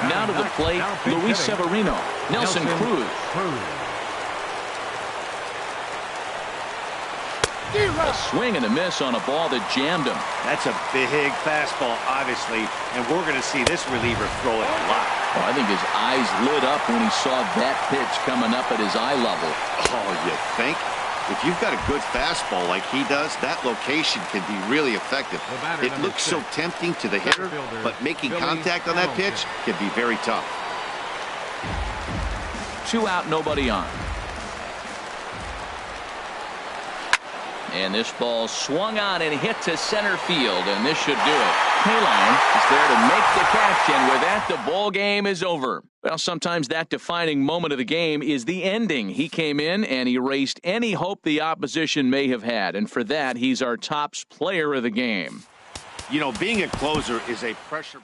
Now to the plate, Luis Severino. Nelson Cruz. A swing and a miss on a ball that jammed him. That's a big fastball, obviously, and we're going to see this reliever throw it a lot. Well, I think his eyes lit up when he saw that pitch coming up at his eye level. Oh, you think? If you've got a good fastball like he does, that location can be really effective. It looks so tempting to the hitter, but making contact on that pitch can be very tough. 2 out, nobody on. And this ball swung on and hit to center field, and this should do it. Kaline is there to make the catch, and with that, the ball game is over. Well, sometimes that defining moment of the game is the ending. He came in and erased any hope the opposition may have had, and for that, he's our top player of the game. You know, being a closer is a pressure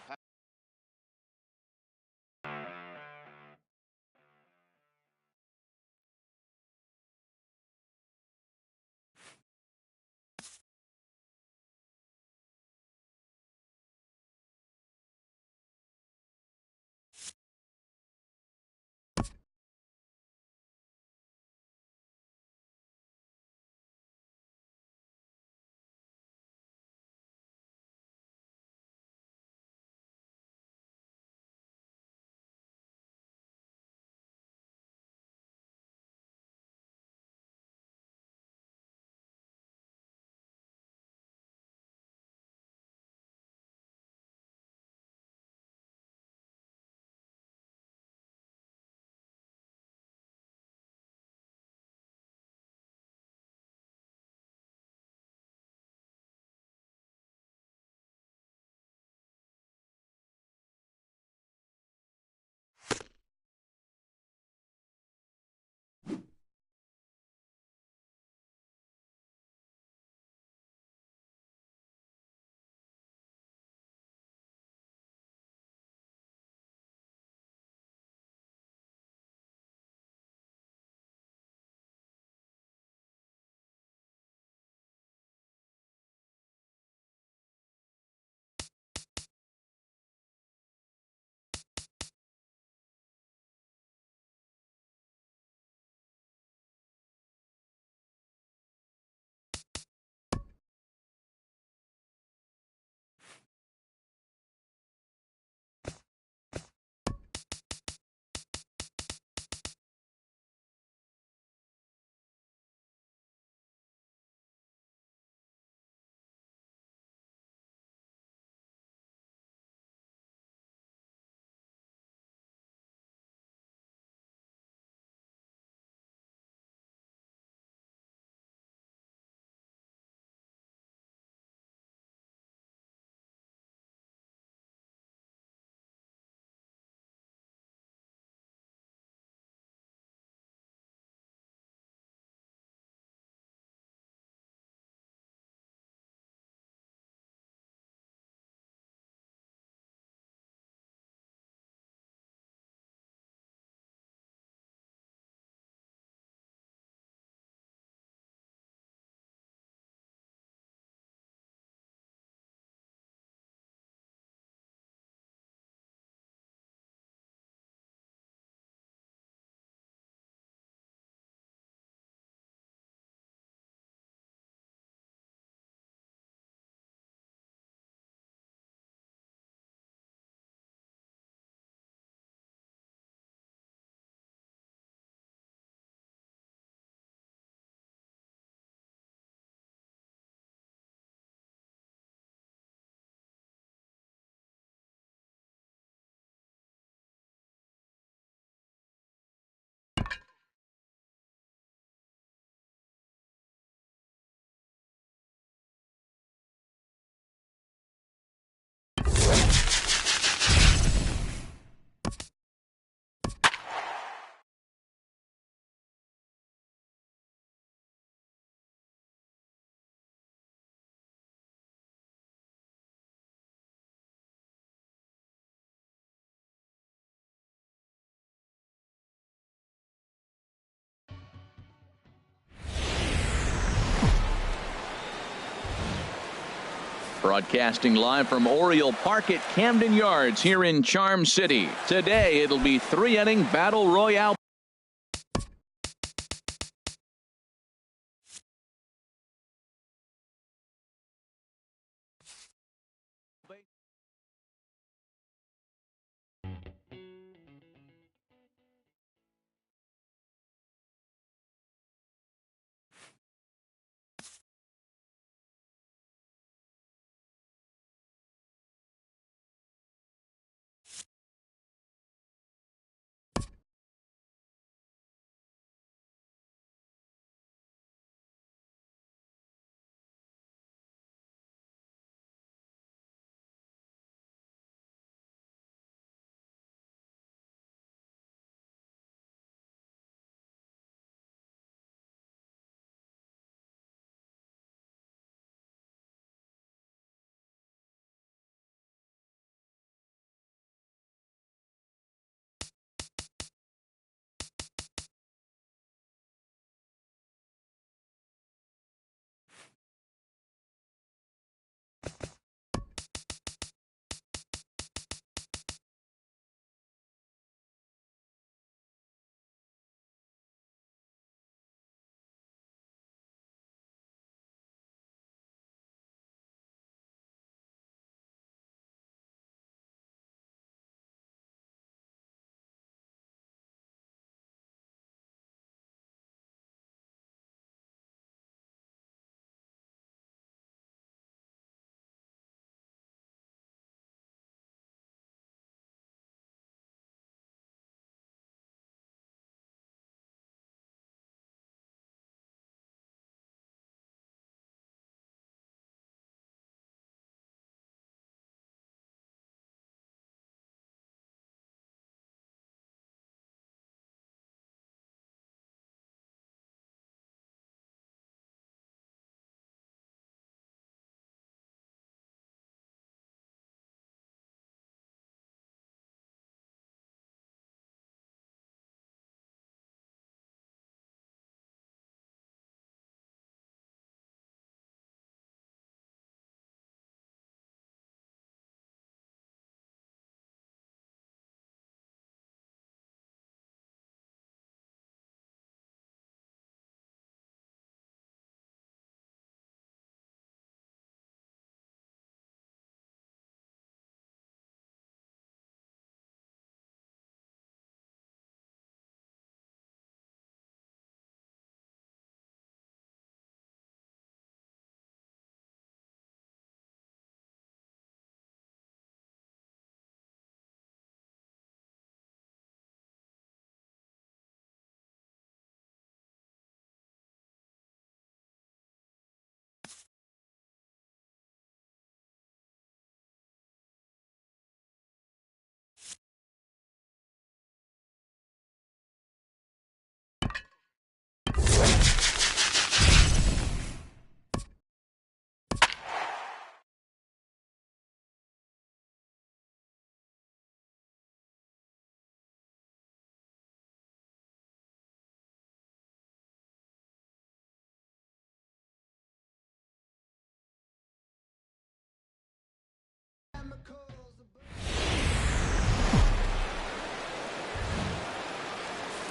Broadcasting live from Oriole Park at Camden Yards here in Charm City. Today, it'll be 3-inning battle royale.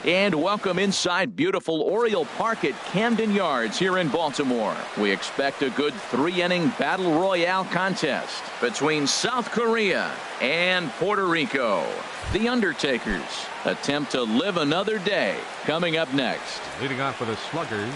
And welcome inside beautiful Oriole Park at Camden Yards here in Baltimore. We expect a good 3-inning battle royale contest between South Korea and Puerto Rico. The Undertakers attempt to live another day. Coming up next. Leading off for the Sluggers.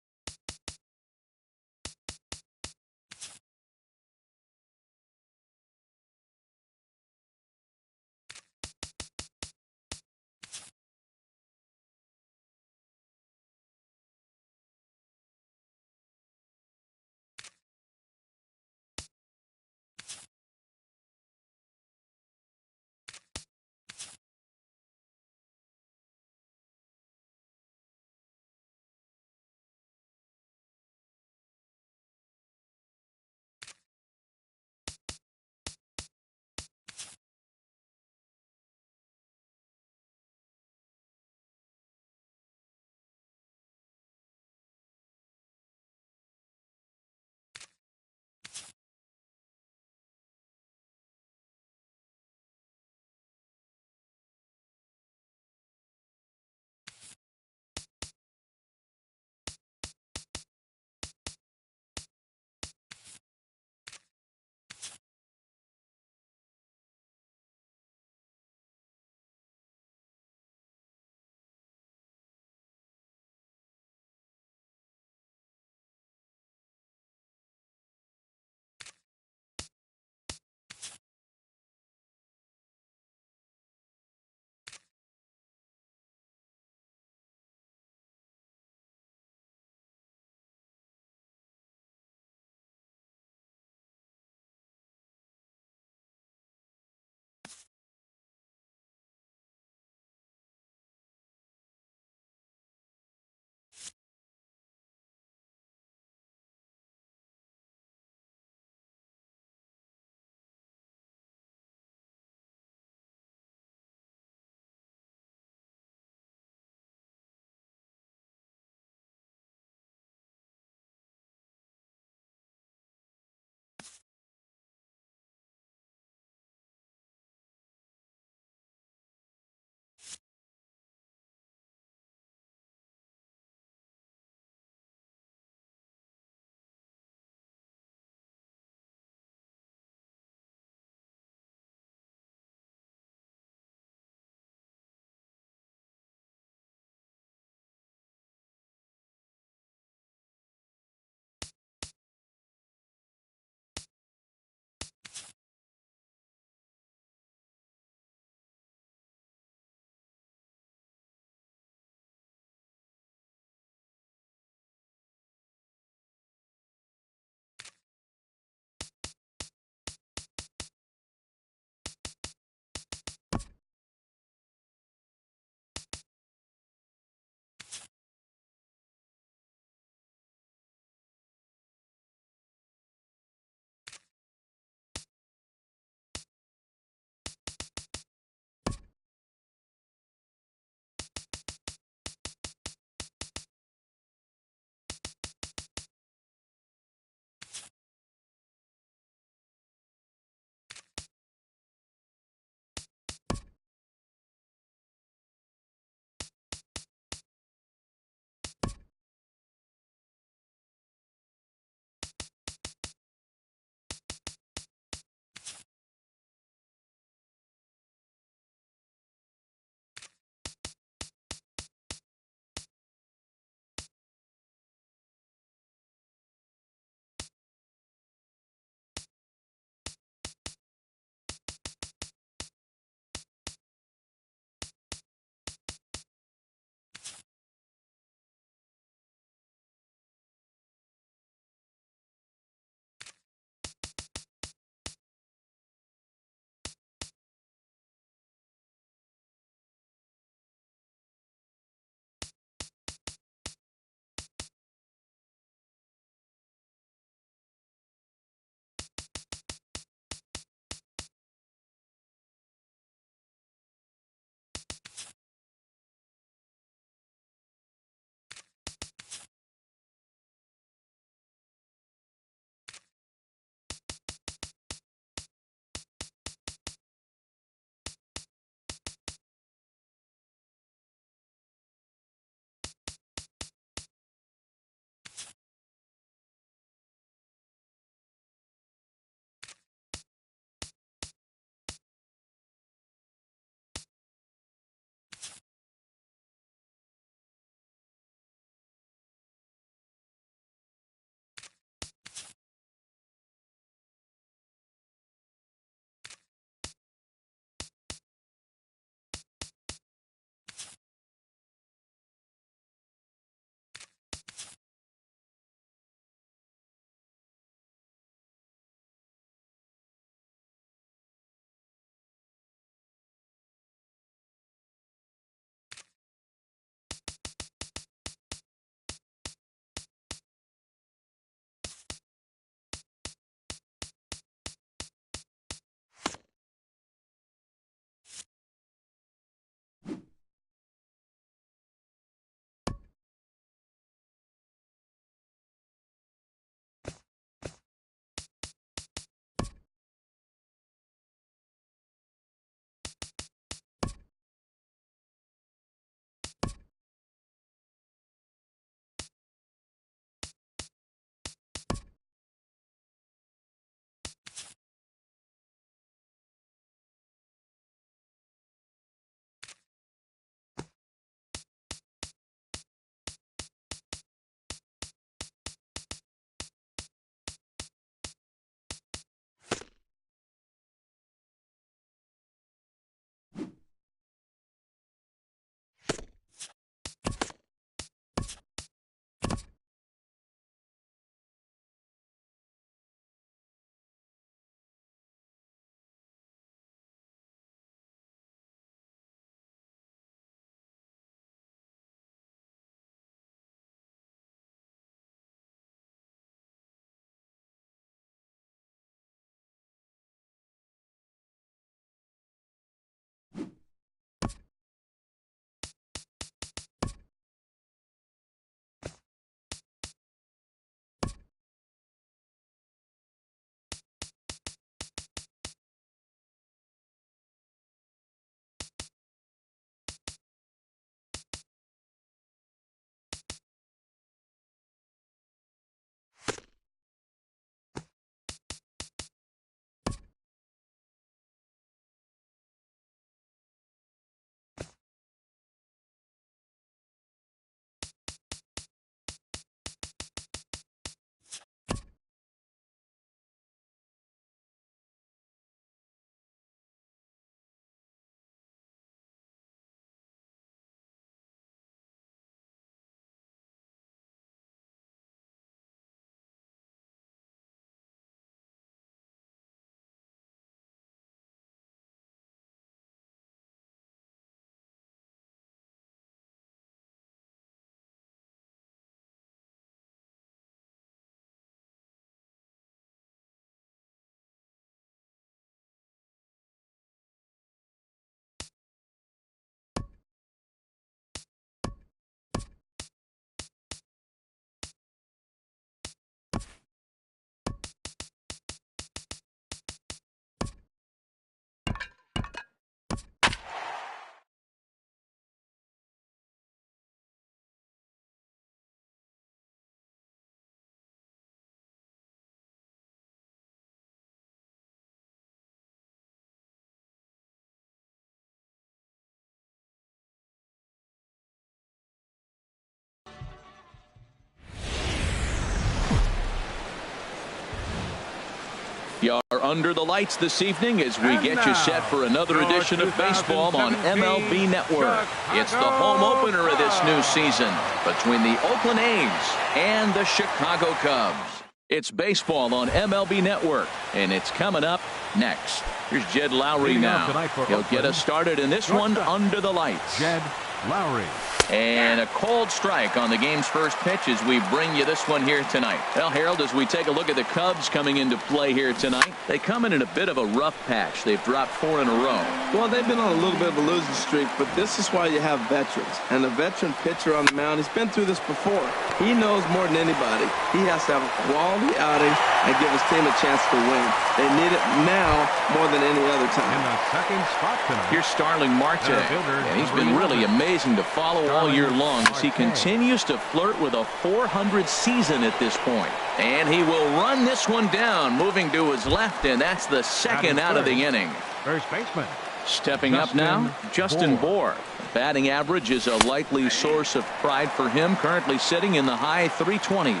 You are under the lights this evening as we get you set for another edition of baseball on MLB Network. It's the home opener of this new season between the Oakland A's and the Chicago Cubs. It's baseball on MLB Network, and it's coming up next. Here's Jed Lowry now. He'll get us started in this one under the lights. Jed Lowry. And a cold strike on the game's first pitch as we bring you this one here tonight. Well, Harold, as we take a look at the Cubs coming into play here tonight, they come in a bit of a rough patch. They've dropped 4 in a row. Well, they've been on a little bit of a losing streak, but this is why you have veterans. And the veteran pitcher on the mound, he's been through this before. He knows more than anybody. He has to have a quality outing and give his team a chance to win. They need it now more than any other time. In the second spot tonight. Here's Starling Marte, and he's been really amazing to follow all year long as he continues to flirt with a .400 season at this point. And he will run this one down, moving to his left, and that's the second out of the inning. First baseman. Stepping up now, Justin Bour. Batting average is a likely source of pride for him, currently sitting in the high 320s.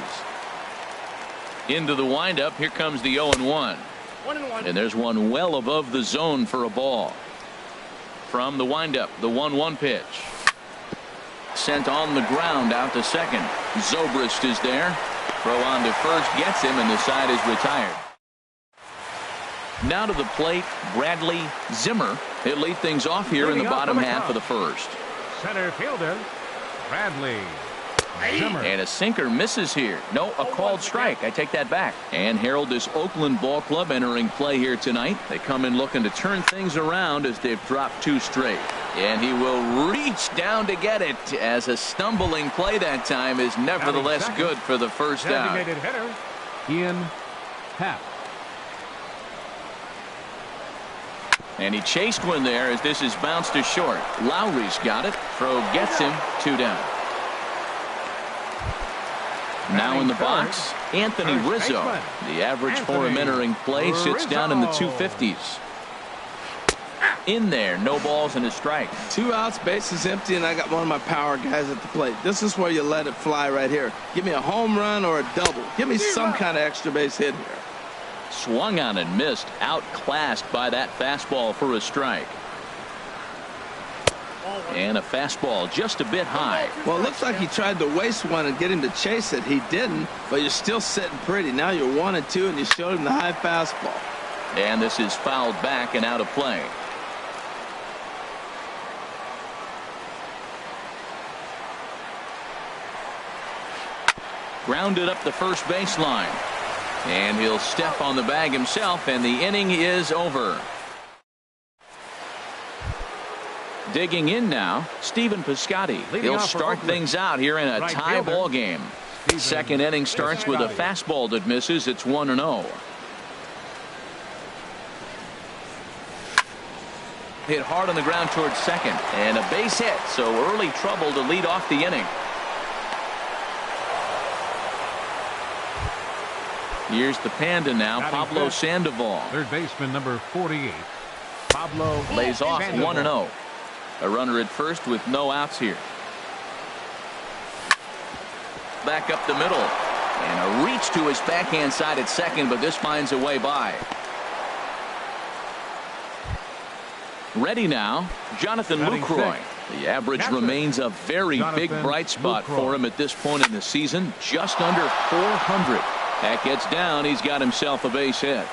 Into the windup, here comes the 0-1. And there's one well above the zone for a ball. From the windup, the 1-1 pitch. Sent on the ground out to second. Zobrist is there. Throw on to first, gets him, and the side is retired. Now to the plate, Bradley Zimmer. He'll lead things off here in the bottom half of the first. Center fielder, Bradley Zimmer. And a sinker misses here. No, a called strike. I take that back. And Harold, this Oakland ball club entering play here tonight. They come in looking to turn things around as they've dropped 2 straight. And he will reach down to get it as a stumbling play that time is nevertheless good for the first out. Designated hitter, Ian Happ. And he chased one there as this is bounced to short. Lowry's got it. Throw gets him. 2 down. Now in the box, Anthony Rizzo. The average for him entering play sits down in the 250s. In there, no balls and a strike. 2 outs, bases empty, and I got one of my power guys at the plate. This is where you let it fly right here. Give me a home run or a double. Give me some kind of extra base hit here. Swung on and missed, outclassed by that fastball for a strike. And a fastball just a bit high. Well, it looks like he tried to waste one and get him to chase it. He didn't, but you're still sitting pretty. Now you're 1-2, and you showed him the high fastball. And this is fouled back and out of play. Grounded up the first baseline. And he'll step on the bag himself, and the inning is over. Digging in now, Stephen Piscotty. He'll start things out here in a tie ball game. Second inning starts with a fastball that misses. It's 1-0. Hit hard on the ground towards second, and a base hit, so early trouble to lead off the inning. Here's the Panda now, Pablo Sandoval. Third baseman number 48, Pablo lays off Sandoval. 1-0. A runner at first with no outs here. Back up the middle. And a reach to his backhand side at second, but this finds a way by. Ready now, Jonathan Lucroy. The average remains a very big bright spot for him at this point in the season. Just under 400. That gets down. He's got himself a base hit.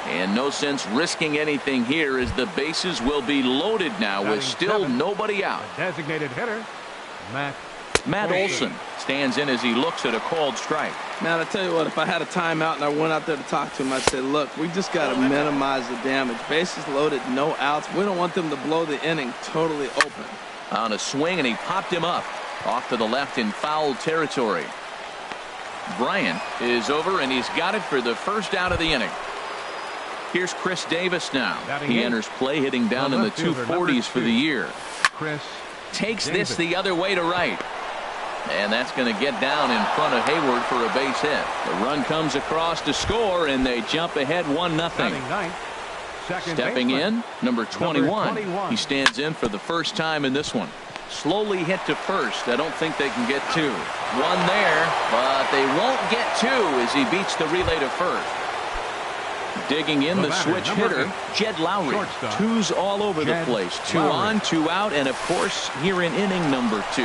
And no sense risking anything here as the bases will be loaded now with still nobody out. Designated hitter, Matt Olson stands in as he looks at a called strike. Man, I tell you what, if I had a timeout and I went out there to talk to him, I'd say, look, we just got to minimize the damage. Bases loaded, no outs. We don't want them to blow the inning totally open. On a swing, and he popped him up off to the left in foul territory. Bryant is over, and he's got it for the first out of the inning. Here's Chris Davis now. He enters play hitting down in the 240s for the year. Chris takes this the other way to right. And that's going to get down in front of Hayward for a base hit. The run comes across to score, and they jump ahead 1-0. Stepping in, number 21. He stands in for the first time in this one. Slowly hit to first. I don't think they can get 2. One there, but they won't get 2 as he beats the relay to first. Digging in the switch hitter, Jed Lowry. Twos all over the place. 2 on, 2 out, and of course here in inning number 2.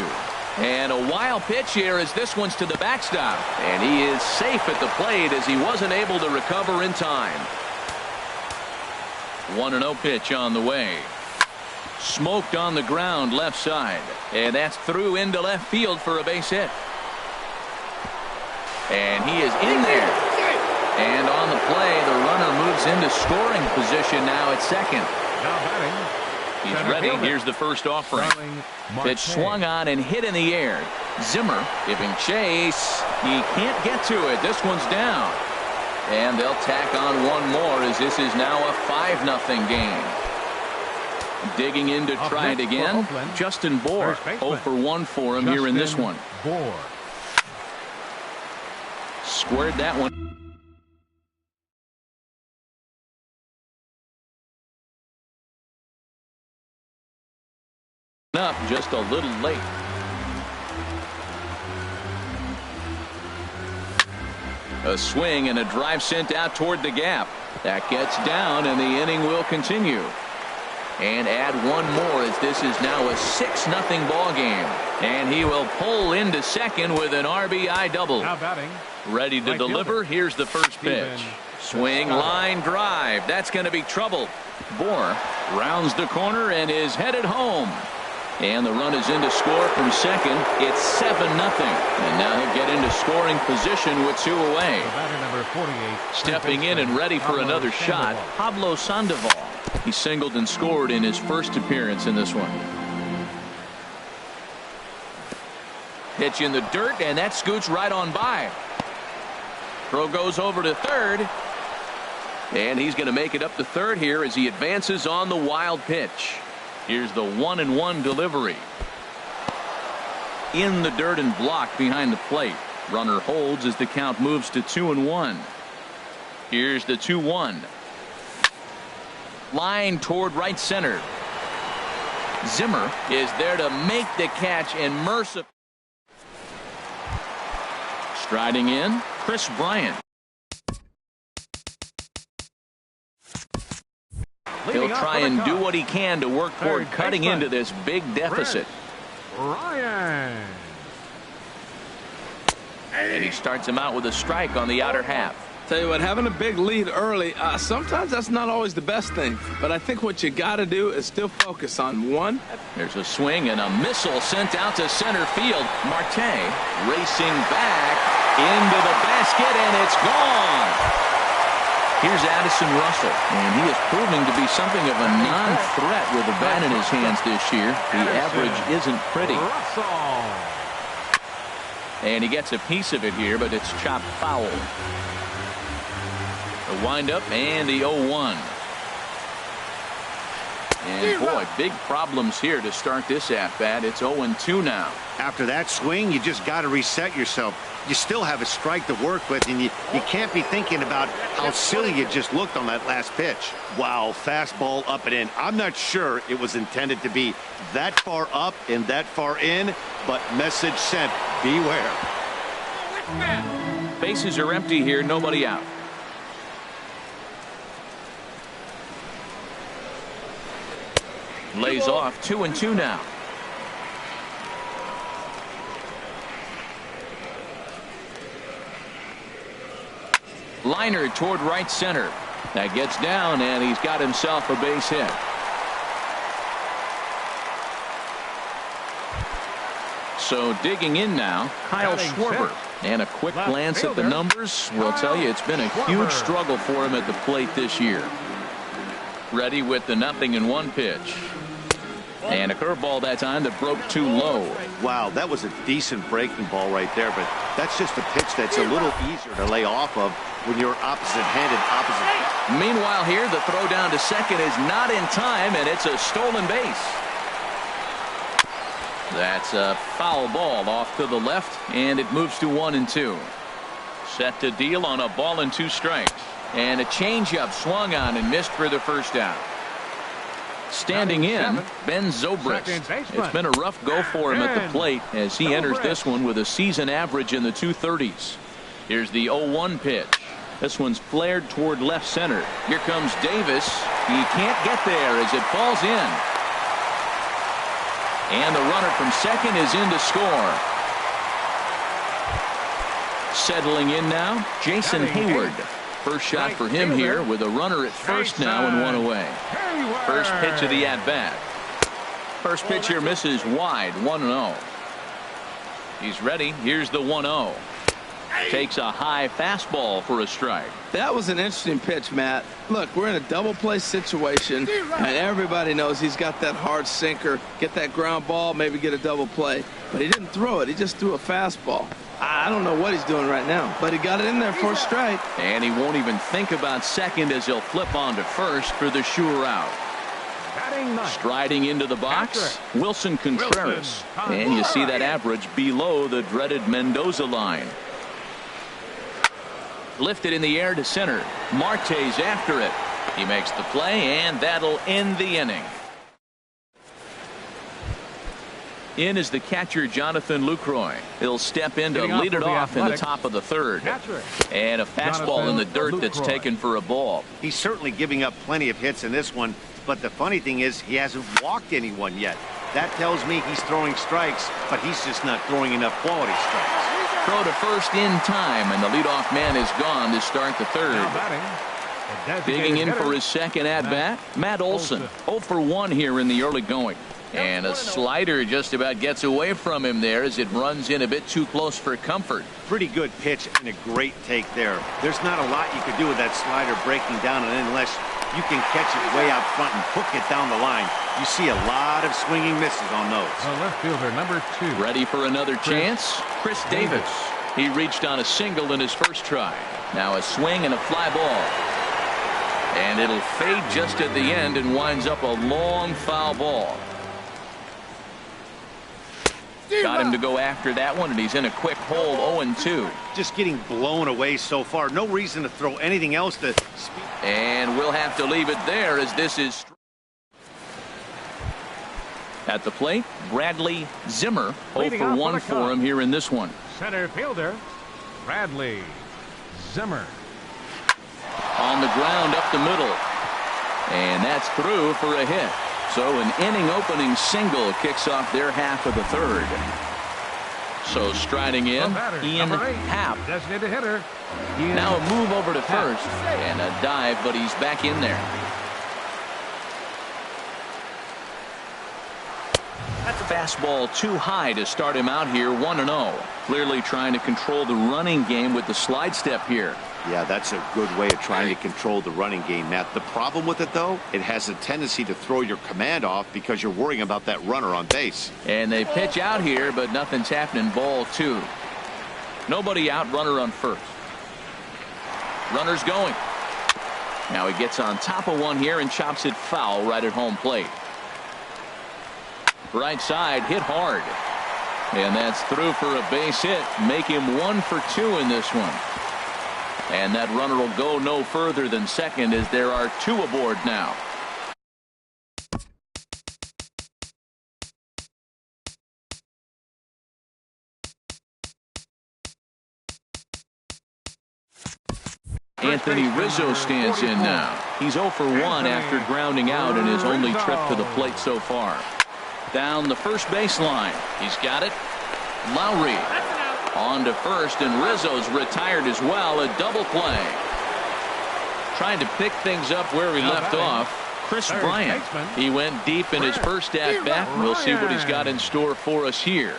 And a wild pitch here as this one's to the backstop. And he is safe at the plate as he wasn't able to recover in time. 1-0 pitch on the way. Smoked on the ground left side. And that's through into left field for a base hit. And he is in there. And on the play, the runner moves into scoring position now at second. Now batting. He's ready. Here's the first offering. Pitch swung on and hit in the air. Zimmer giving chase. He can't get to it. This one's down. And they'll tack on one more as this is now a 5-0 game. Digging in to try it again. Justin Bohr. 0 for 1 for him here in this one. Squared that one up just a little late. A swing and a drive sent out toward the gap. That gets down and the inning will continue. And add one more as this is now a 6-0 ball game. And he will pull into second with an RBI double. Now batting. Ready to deliver. Here's the first pitch. Swing, line, drive. That's going to be trouble. Bohr rounds the corner and is headed home. And the run is in to score from second. It's 7-0. And now he'll get into scoring position with 2 away. Batter number 48. Stepping in and ready for another shot, Pablo Sandoval. He singled and scored in his first appearance in this one. Pitch in the dirt, and that scoots right on by. Throw goes over to third. And he's going to make it up to third here as he advances on the wild pitch. Here's the 1-1 delivery. In the dirt and blocked behind the plate. Runner holds as the count moves to 2-1. Here's the 2-1. Line toward right center. Zimmer is there to make the catch and mercifully. Striding in, Chris Bryant. He'll try and do what he can to work toward cutting into this big deficit. Ryan. And he starts him out with a strike on the outer half. Tell you what, having a big lead early, sometimes that's not always the best thing. But I think what you got to do is still focus on one. There's a swing and a missile sent out to center field. Marte racing back into the basket, and it's gone. Here's Addison Russell, and he is proving to be something of a non-threat with a bat in his hands this year. The average isn't pretty. And he gets a piece of it here, but it's chopped foul. The windup and the 0-1. And boy, big problems here to start this at-bat. It's 0-2 now. After that swing, you just got to reset yourself. You still have a strike to work with, and you can't be thinking about how silly you just looked on that last pitch. Wow, fastball up and in. I'm not sure it was intended to be that far up and that far in, but message sent, beware. Bases are empty here, nobody out. Lays off 2-2 now. Liner toward right center. That gets down, and he's got himself a base hit. So digging in now, Kyle Schwarber. And a quick glance at the numbers will tell you it's been a huge struggle for him at the plate this year. Ready with the 0-1 pitch. And a curveball that time that broke too low. Wow, that was a decent breaking ball right there, but that's just a pitch that's a little easier to lay off of when you're opposite-handed, opposite. Meanwhile here, the throw down to second is not in time, and it's a stolen base. That's a foul ball off to the left, and it moves to 1-2. Set to deal on a ball and 2 strikes. And a changeup swung on and missed for the first out. Standing in, Ben Zobrist. It's been a rough go for him at the plate as he enters this one with a season average in the 230s. Here's the 0-1 pitch. This one's flared toward left center. Here comes Davis. He can't get there as it falls in. And the runner from second is in to score. Settling in now, Jason Hayward. First shot for him here with a runner at first now and one away. First pitch of the at-bat. First pitch here misses wide, 1-0. He's ready. Here's the 1-0. Takes a high fastball for a strike. That was an interesting pitch, Matt. Look, we're in a double play situation, and everybody knows he's got that hard sinker. Get that ground ball, maybe get a double play. But he didn't throw it. He just threw a fastball. I don't know what he's doing right now, but he got it in there for a strike. And he won't even think about second as he'll flip on to first for the sure out. Striding into the box, Wilson Contreras. And you see that average below the dreaded Mendoza line. Lifted in the air to center. Marte's after it. He makes the play, and that'll end the inning. In is the catcher, Jonathan Lucroy. He'll step in to lead it off in the top of the third. And a fastball in the dirt that's taken for a ball. He's certainly giving up plenty of hits in this one, but the funny thing is he hasn't walked anyone yet. That tells me he's throwing strikes, but he's just not throwing enough quality strikes. Throw to first in time, and the leadoff man is gone to start the third. Digging in for his second at-bat, Matt Olson. 0 for 1 here in the early going. And a slider just about gets away from him there as it runs in a bit too close for comfort. Pretty good pitch and a great take there. There's not a lot you could do with that slider breaking down, and unless you can catch it way out front and hook it down the line, you see a lot of swinging misses on those. The left fielder, number 2. Ready for another chance? Chris Davis. He reached on a single in his first try. Now a swing and a fly ball. And it'll fade just at the end and winds up a long foul ball. Got him to go after that one, and he's in a quick hole, 0-2. Just getting blown away so far. No reason to throw anything else to speak. And we'll have to leave it there as this is at the plate. Bradley Zimmer, 0 for 1 for him here in this one. Center fielder, Bradley Zimmer. On the ground up the middle. And that's through for a hit. So an inning opening single kicks off their half of the third. So striding in, Ian Happ. Designated hitter. Now a move over to first and a dive, but he's back in there. That's a fastball too high to start him out here, 1-0. Clearly trying to control the running game with the slide step here. Yeah, that's a good way of trying to control the running game, Matt. The problem with it, though, it has a tendency to throw your command off because you're worrying about that runner on base. And they pitch out here, but nothing's happening. Ball 2. Nobody out, runner on first. Runner's going. Now he gets on top of one here and chops it foul right at home plate. Right side, hit hard. And that's through for a base hit. Make him 1 for 2 in this one. And that runner will go no further than second as there are 2 aboard now. Anthony Rizzo stands in now. He's 0 for 1 after grounding out in his only trip to the plate so far. Down the first baseline. He's got it. Lowry on to first, and Rizzo's retired as well. A double play. Trying to pick things up where he left off. Chris Bryant. He went deep in his first at bat. We'll see what he's got in store for us here.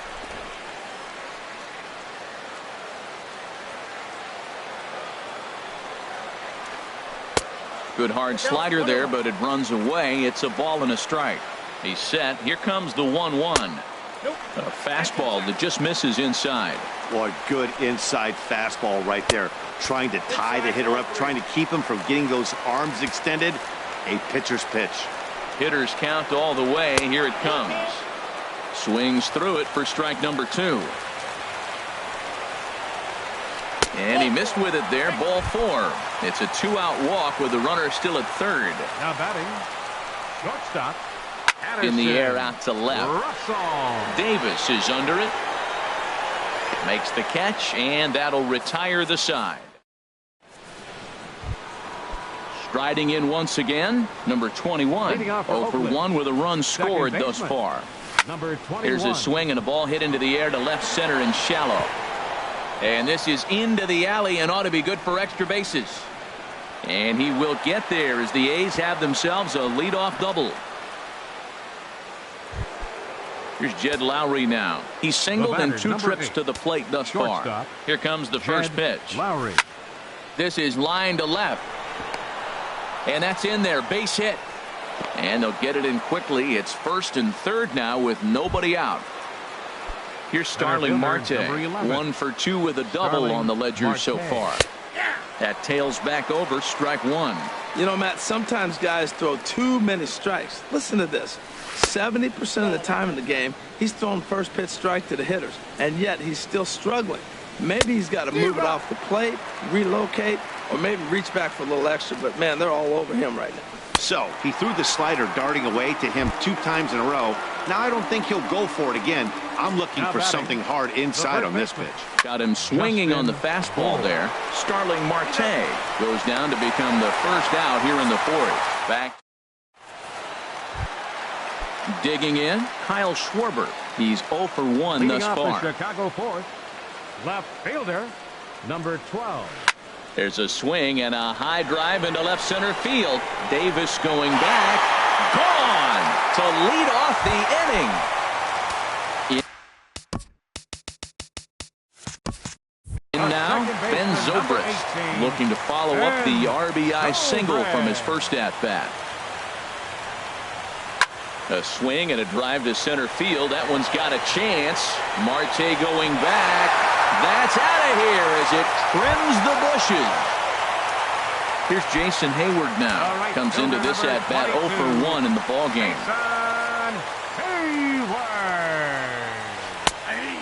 Good hard slider there, but it runs away. It's a ball and a strike. He's set. Here comes the 1-1. A fastball that just misses inside. Boy, good inside fastball right there. Trying to tie the hitter up, trying to keep him from getting those arms extended. A pitcher's pitch. Hitters count all the way. Here it comes. Swings through it for strike number 2. And he missed with it there. Ball 4. It's a 2-out walk with the runner still at third. Now batting, shortstop. In the air out to left. Russell. Davis is under it. Makes the catch, and that'll retire the side. Striding in once again, number 21. Leading off for 0 for Oakland. 1 with a run scored thus baseman, far. Number 21. Here's a swing and a ball hit into the air to left center and shallow. And this is into the alley and ought to be good for extra bases. And he will get there as the A's have themselves a leadoff double. Here's Jed Lowry now. He's singled in 2 trips 8. to the plate thus far. Shortstop. Here comes the first pitch. Lowry. This is line to left. And that's in there. Base hit. And they'll get it in quickly. It's first and third now with nobody out. Here's Starling Marte. 1 for 2 with a double Starling on the ledger Marte. so far. That tails back over, strike 1. You know, Matt, sometimes guys throw too many strikes. Listen to this. 70% of the time in the game, he's throwing first pitch strike to the hitters, and yet he's still struggling. Maybe he's got to move it off the plate, relocate, or maybe reach back for a little extra, but, man, they're all over him right now. So he threw the slider darting away to him 2 times in a row. Now I don't think he'll go for it again. I'm looking Now for batting, something hard inside on this pitch. Got him swinging on the fastball there. Starling Marte goes down to become the first out here in the 4th. Back. Digging in, Kyle Schwarber. He's 0 for 1 Leading thus off far. the Chicago 4th. Left fielder, number 12. There's a swing and a high drive into left center field. Davis going back. Gone to lead off the inning. In now, Ben Zobrist looking to follow up the RBI single from his first at-bat. A swing and a drive to center field. That one's got a chance. Marte going back. That's out of here as it trims the bushes. Here's Jason Hayward now. Comes into this at-bat 0 for 1 in the ballgame.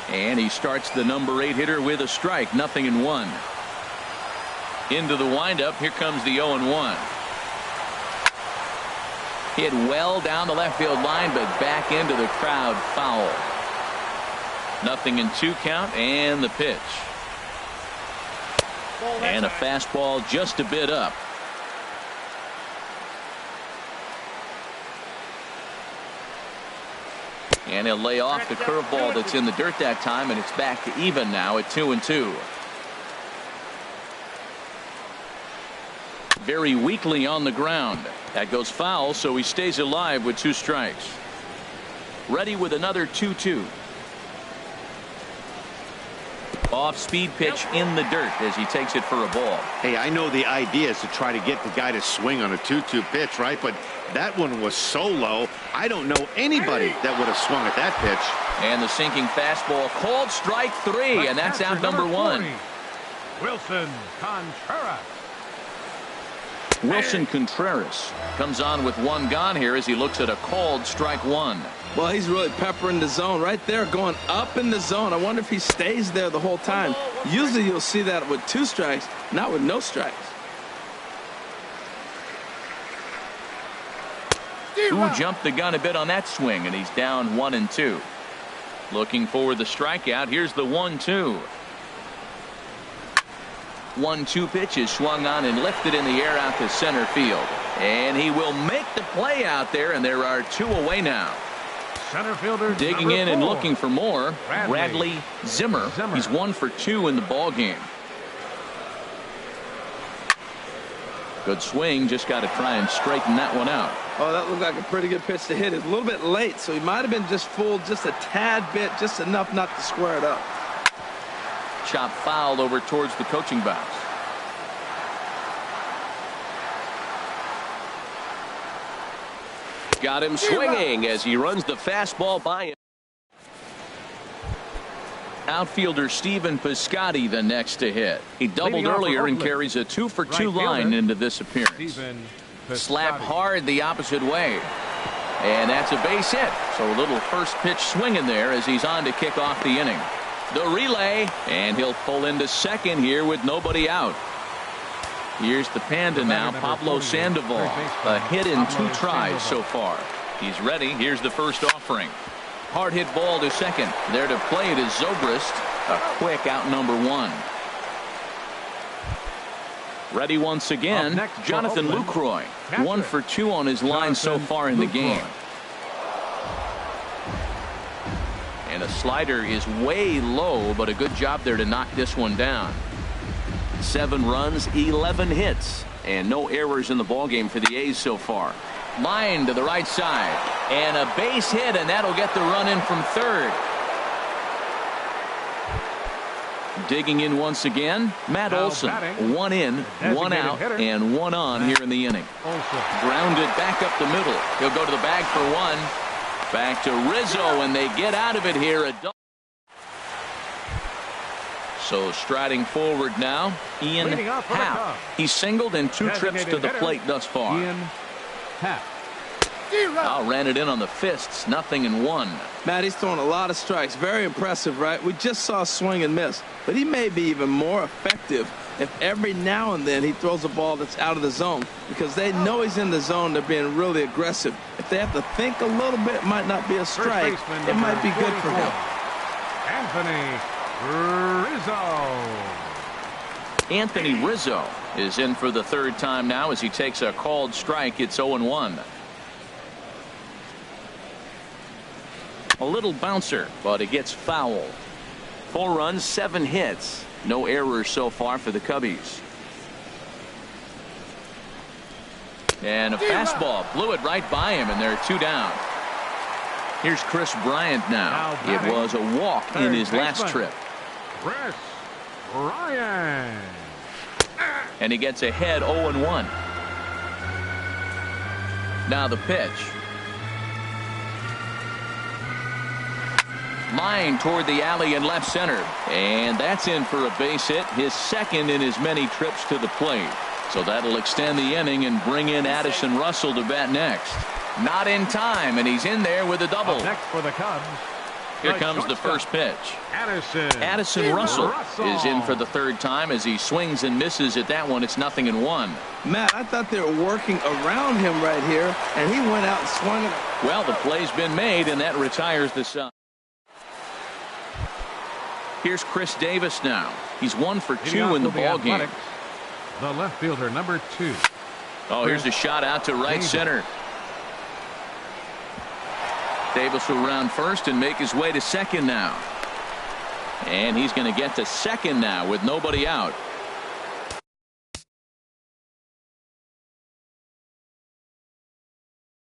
And he starts the number 8 hitter with a strike. 0-1. Into the windup. Here comes the 0-1. Hit well down the left field line, but back into the crowd foul. 0-2 count, and the pitch. And a fastball just a bit up. And he'll lay off the curveball that's in the dirt that time, and it's back to even now at 2-2. Very weakly on the ground. That goes foul, so he stays alive with 2 strikes. Ready with another 2-2. Off-speed pitch in the dirt as he takes it for a ball. Hey, I know the idea is to try to get the guy to swing on a 2-2 pitch, right? But that one was so low, I don't know anybody that would have swung at that pitch. And the sinking fastball called strike 3, and that's out number 1. Wilson Contreras. Wilson Contreras comes on with 1 gone here as he looks at a called strike 1. Well, he's really peppering the zone right there, going up in the zone. I wonder if he stays there the whole time. Usually you'll see that with 2 strikes, not with no strikes. Who jumped the gun a bit on that swing, and he's down 1-2. Looking for the strikeout. Here's the 1-2. 1-2 pitch is swung on and lifted in the air out to center field. And he will make the play out there, and there are 2 away now. Center fielder Digging in and looking for more. Bradley Zimmer. Zimmer. He's 1 for 2 in the ball game. Good swing. Just got to try and straighten that one out. Oh, that looked like a pretty good pitch to hit. It's a little bit late, so he might have been just fooled just a tad bit, just enough not to square it up. Chop fouled over towards the coaching box. Got him swinging as he runs the fastball by him. Outfielder Stephen Piscotty the next to hit. He doubled earlier and carries a 2 for 2 line into this appearance. Slap hard the opposite way. And that's a base hit. So a little first pitch swing in there as he's on to kick off the inning. The relay, and he'll pull into second here with nobody out. Here's the Panda now, Pablo Sandoval. A hit in 2 tries so far. He's ready. Here's the first offering. Hard hit ball to second. There to play it is Zobrist. A quick out number 1. Ready once again, Jonathan Lucroy. 1 for 2 on his line so far in the game. And a slider is way low, but a good job there to knock this one down. 7 runs, 11 hits, and no errors in the ballgame for the A's so far. Line to the right side, and a base hit, and that'll get the run in from third. Digging in once again, Matt Olson. 1 in, 1 out, and 1 on here in the inning. Grounded back up the middle. He'll go to the bag for 1. Back to Rizzo, and they get out of it here. So striding forward now, Ian Happ. He's singled in 2 trips to the plate thus far. Ian Happ. Ran it in on the fists, 0-1. Matt, he's throwing a lot of strikes. Very impressive, right? We just saw a swing and miss, but he may be even more effective if every now and then he throws a ball that's out of the zone, because they know he's in the zone. They're being really aggressive. If they have to think a little bit, it might not be a strike. It might be good for him. Anthony Rizzo. Anthony Rizzo is in for the 3rd time now as he takes a called strike. It's 0-1. A little bouncer, but it gets fouled. 4 runs, 7 hits. No errors so far for the Cubbies. And a fastball blew it right by him, and they're 2 down. Here's Chris Bryant now. It was a walk in his last trip. Chris Bryant. And he gets ahead 0-1. Now the pitch. Line toward the alley in left center, and that's in for a base hit, his 2nd in as many trips to the plate. So that'll extend the inning and bring in Addison Russell to bat next. Not in time, and he's in there with a double. Up next for the Cubs. Here comes the first pitch. Addison Russell is in for the 3rd time as he swings and misses at that one. It's 0-1. Matt, I thought they were working around him right here, and he went out and swung it. Well, the play's been made, and that retires the side. Here's Chris Davis now. He's 1 for 2 in the ball game. The left fielder, number 2. Oh, here's a shot out to right center. Davis will round first and make his way to second now. And he's going to get to second now with nobody out.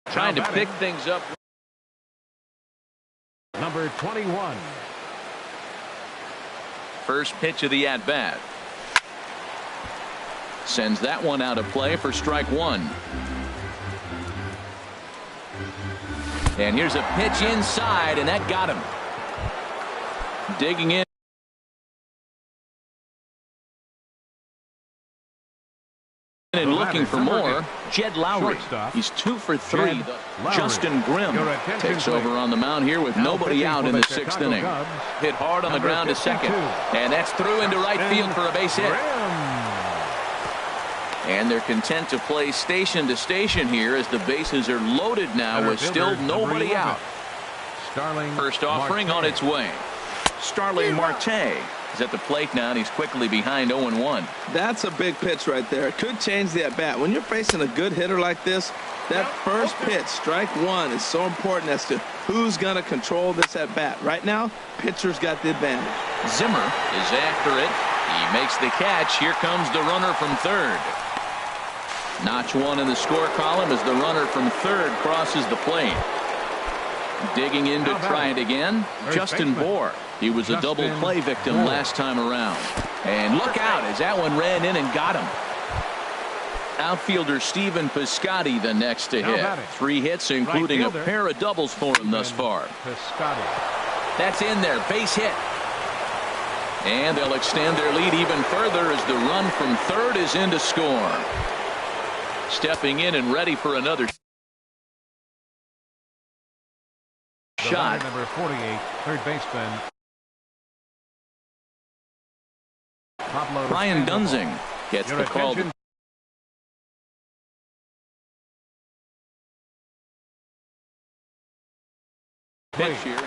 Trying to pick things up. Number 21. First pitch of the at-bat. Sends that one out of play for strike 1. And here's a pitch inside, and that got him. Digging in. And looking for more, Jed Lowry. He's 2 for 3. Justin Grimm takes over on the mound here with nobody out in the 6th inning. Hit hard on the ground to second. And that's through into right field for a base hit. And they're content to play station to station here as the bases are loaded now with still nobody out. First offering on its way. Starling Marte is at the plate now, and he's quickly behind 0-1. That's a big pitch right there. It could change the at-bat. When you're facing a good hitter like this, that first pitch, strike 1, is so important as to who's going to control this at-bat. Right now, pitcher's got the advantage. Zimmer is after it. He makes the catch. Here comes the runner from third. Notch 1 in the score column as the runner from third crosses the plate. Digging in to try it again, Justin Bohr. He was a double play victim last time around. And look out as that one ran in and got him. Outfielder Stephen Piscotty the next to hit. 3 hits, including a pair of doubles for him thus far. That's in there, base hit. And they'll extend their lead even further as the run from third is in to score. Stepping in and ready for another shot. Number 48, third baseman Brian Dunzing gets the call. Pitch here.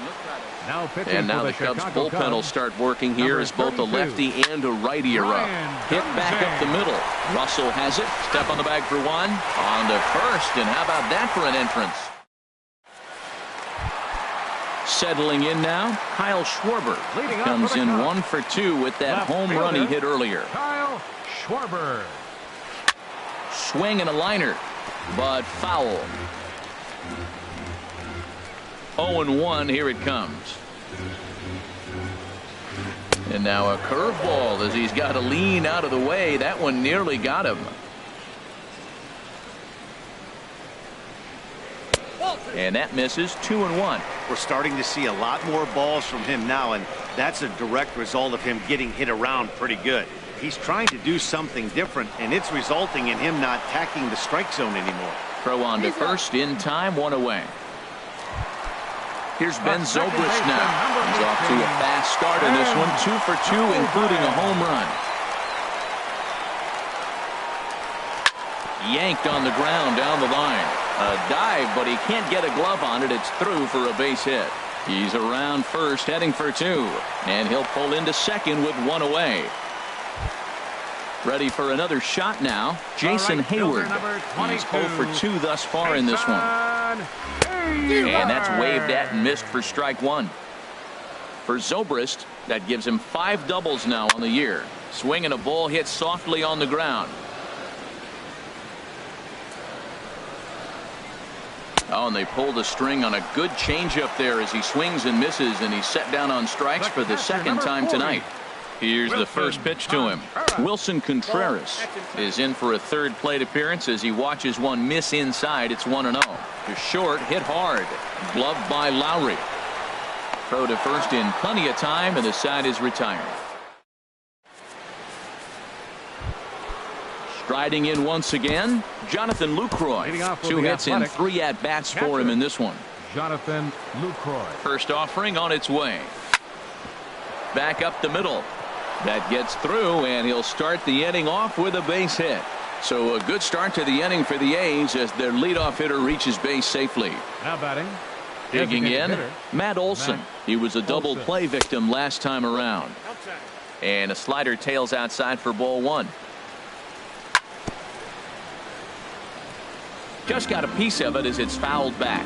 Now pitching And now for the Cubs Chicago bullpen will start working here Number as both a 32. lefty and a righty are up. Hit back up the middle. Russell has it. Step on the bag for one. On to first. And how about that for an entrance? Settling in now, Kyle Schwarber Leading off comes for the in Cubs. 1 for 2 with that Left home run he fielder, hit earlier. Kyle Schwarber. Swing and a liner, but foul. 0-1, here it comes. And now a curveball as he's got to lean out of the way. That one nearly got him. And that misses. 2-1. We're starting to see a lot more balls from him now, and that's a direct result of him getting hit around pretty good. He's trying to do something different, and it's resulting in him not attacking the strike zone anymore. Throw on to first in time, 1 away. Here's Ben Zobrist now. He's off to a fast start in this one. 2 for 2, including a home run. Yanked on the ground down the line. A dive, but he can't get a glove on it. It's through for a base hit. He's around first, heading for 2. And he'll pull into second with 1 away. Ready for another shot now. Jason Hayward. He's 0 for 2 thus far in this one. And that's waved at and missed for strike 1. For Zobrist, that gives him 5 doubles now on the year. Swinging a ball hit softly on the ground. Oh, and they pulled a string on a good changeup there as he swings and misses, and he's set down on strikes for the second time tonight. Here's the first pitch to him. Wilson Contreras is in for a third plate appearance as he watches one miss inside. It's 1-0. To short, hit hard. Gloved by Lowry. Throw to first in plenty of time, and the side is retired. Striding in once again, Jonathan Lucroy. 2 hits and 3 at-bats for him in this one. Jonathan Lucroy. First offering on its way. Back up the middle. That gets through, and he'll start the inning off with a base hit. So a good start to the inning for the A's as their leadoff hitter reaches base safely. Now batting. Digging in, hitter, Matt Olson. He was a double play victim last time around. And a slider tails outside for ball 1. Just got a piece of it as it's fouled back.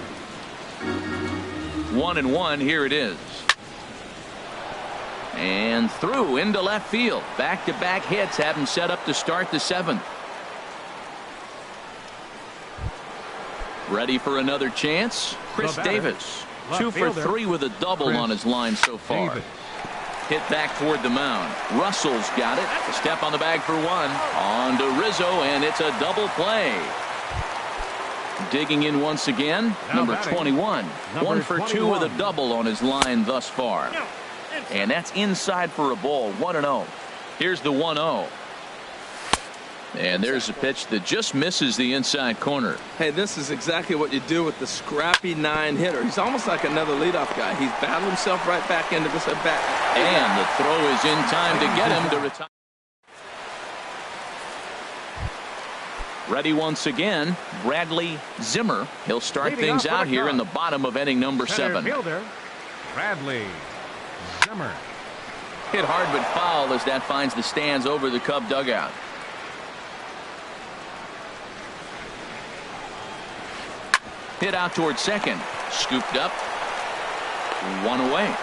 1-1, here it is. And through into left field. Back-to-back hits have him set up to start the 7th. Ready for another chance? Chris Davis. 2 for 3 with a double on his line so far. Davis. Hit back toward the mound. Russell's got it. A step on the bag for 1. On to Rizzo, and it's a double play. Digging in once again, number 21. 1 for 2 with a double on his line thus far. And that's inside for a ball. 1-0. Here's the 1-0. And there's a pitch that just misses the inside corner. Hey, this is exactly what you do with the scrappy 9 hitter. He's almost like another leadoff guy. He's battled himself right back into this at bat. And the throw is in time to get him to retire. Ready once again, Bradley Zimmer. He'll start things out here in the bottom of inning number 7. Fielder, Bradley Zimmer. Hit hard but foul as that finds the stands over the Cub dugout. Hit out toward second. Scooped up. 1 away.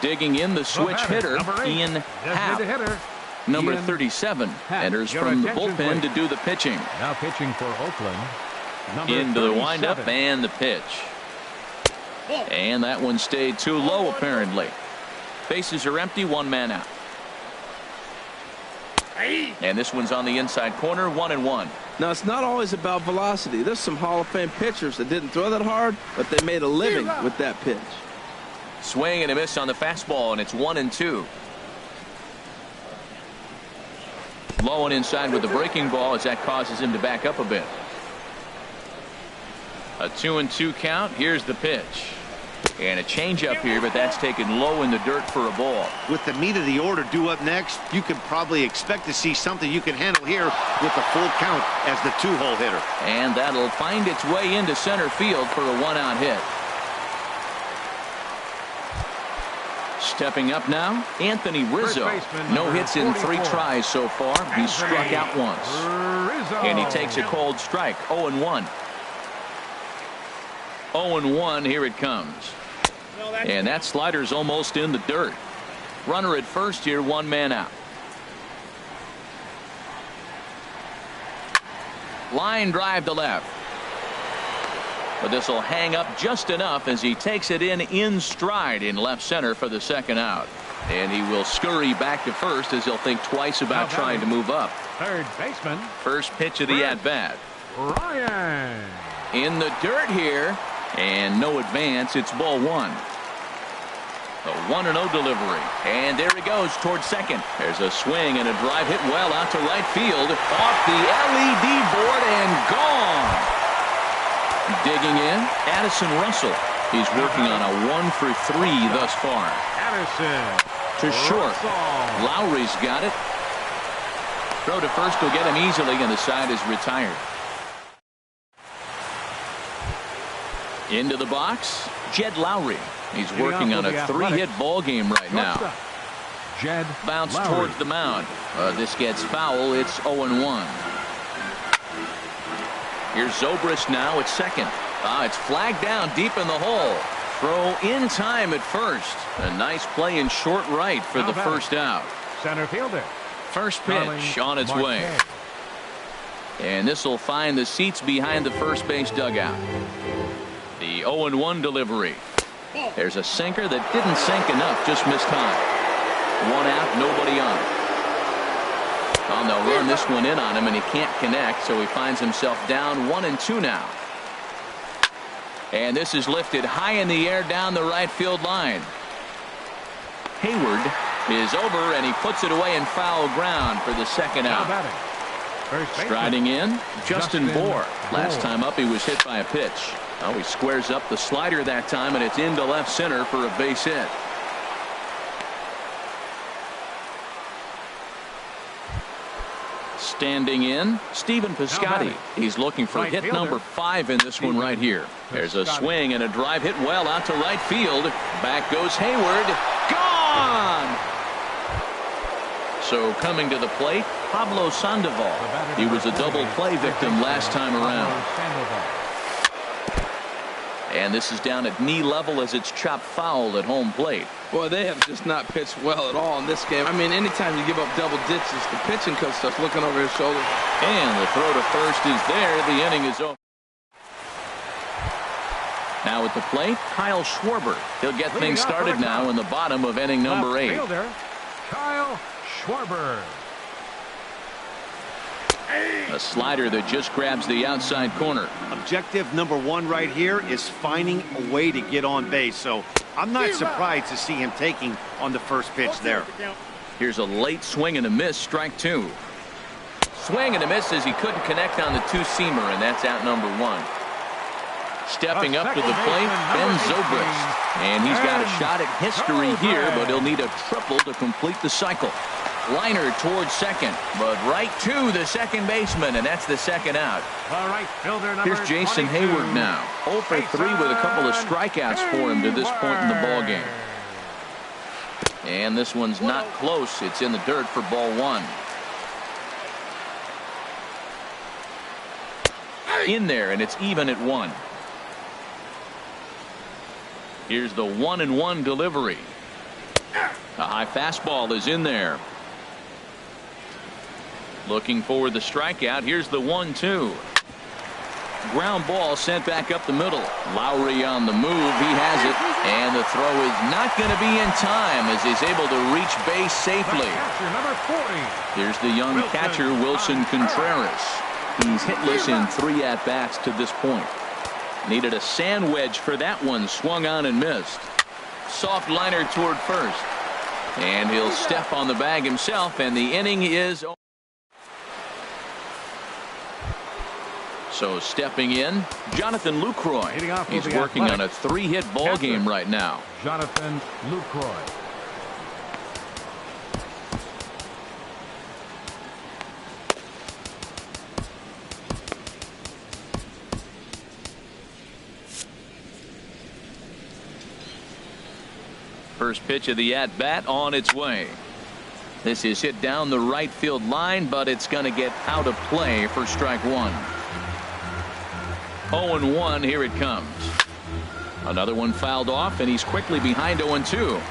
Digging in the switch hitter, Ian Happ. Number 37 enters from the bullpen to do the pitching. Now pitching for Oakland. Into the windup and the pitch. And that one stayed too low apparently. Bases are empty, 1 man out. And this one's on the inside corner, 1-1. Now, it's not always about velocity. There's some Hall of Fame pitchers that didn't throw that hard, but they made a living with that pitch. Swing and a miss on the fastball, and it's 1-2. Low and inside with the breaking ball as that causes him to back up a bit. A 2-2 count. Here's the pitch. And a changeup here, but that's taken low in the dirt for a ball. With the meat of the order due up next, you can probably expect to see something you can handle here with the full count as the 2-hole hitter. And that'll find its way into center field for a 1-out hit. Stepping up now, Anthony Rizzo. No hits in 3 tries so far. He's struck out once. And he takes a cold strike, 0-1. 0-1, here it comes. And that slider's almost in the dirt. Runner at first here, 1 man out. Line drive to left. But this will hang up just enough as he takes it in stride in left center for the 2nd out. And he will scurry back to first as he'll think twice about trying to move up. Third baseman. First pitch of the at-bat. Ryan. In the dirt here. And no advance. It's ball 1. The 1-0 delivery. And there he goes towards second. There's a swing and a drive hit well out to right field. Off the LED board and gone. Digging in, Addison Russell. He's working on a 1-for-3 thus far. Addison. To short. Lowry's got it. Throw to first will get him easily, and the side is retired. Into the box, Jed Lowry. He's working on a 3-hit ball game right now. Jed Bounce Lowry. towards the mound. This gets foul. It's 0-1. Here's Zobrist now at second. It's flagged down deep in the hole. Throw in time at first. A nice play in short right for the first out. Center fielder. First pitch on its way. And this will find the seats behind the first base dugout. The 0-1 delivery. There's a sinker that didn't sink enough, just missed time. 1 out, nobody on. Oh, they'll run this one in on him, and he can't connect, so he finds himself down 1-2 now. And this is lifted high in the air down the right field line. Hayward is over, and he puts it away in foul ground for the 2nd out. Striding in, Justin Bohr. Last time up, he was hit by a pitch. Oh, he squares up the slider that time, and it's into left center for a base hit. Standing in, Stephen Piscotty. He's looking for hit number 5 in this one right here. There's a swing and a drive hit well out to right field. Back goes Hayward. Gone! So coming to the plate, Pablo Sandoval. He was a double play victim last time around. And this is down at knee level as it's chopped foul at home plate. Boy, they have just not pitched well at all in this game. I mean, anytime you give up double digits, the pitching coach starts looking over his shoulder. And the throw to first is there. The inning is over. Now at the plate, Kyle Schwarber. He'll get things started now in the bottom of inning number 8. Kyle Schwarber. A slider that just grabs the outside corner. Objective number 1 right here is finding a way to get on base. So I'm not surprised to see him taking on the first pitch there. Here's a late swing and a miss, strike 2. Swing and a miss as he couldn't connect on the 2-seamer, and that's out number 1. Stepping up to the plate, Ben Zobrist. And he's got a shot at history here, but he'll need a triple to complete the cycle. Liner towards second, but right to the second baseman, and that's the 2nd out. Here's Jason Hayward now. 0 for 3 with a couple of strikeouts for him to this point in the ballgame. And this one's not close. It's in the dirt for ball 1. In there, and it's even at 1. Here's the 1-1 delivery. A high fastball is in there. Looking for the strikeout. Here's the 1-2. Ground ball sent back up the middle. Lowry on the move. He has it. And the throw is not going to be in time as he's able to reach base safely. Here's the young catcher, Wilson Contreras. He's hitless in 3 at-bats to this point. Needed a sand wedge for that one. Swung on and missed. Soft liner toward first. And he'll step on the bag himself, and the inning is over. So stepping in, Jonathan Lucroy. He's working on a 3-hit ball game right now. Jonathan Lucroy. First pitch of the at-bat on its way. This is hit down the right field line, but it's going to get out of play for strike one. 0-1, here it comes. Another one fouled off, and he's quickly behind 0-2.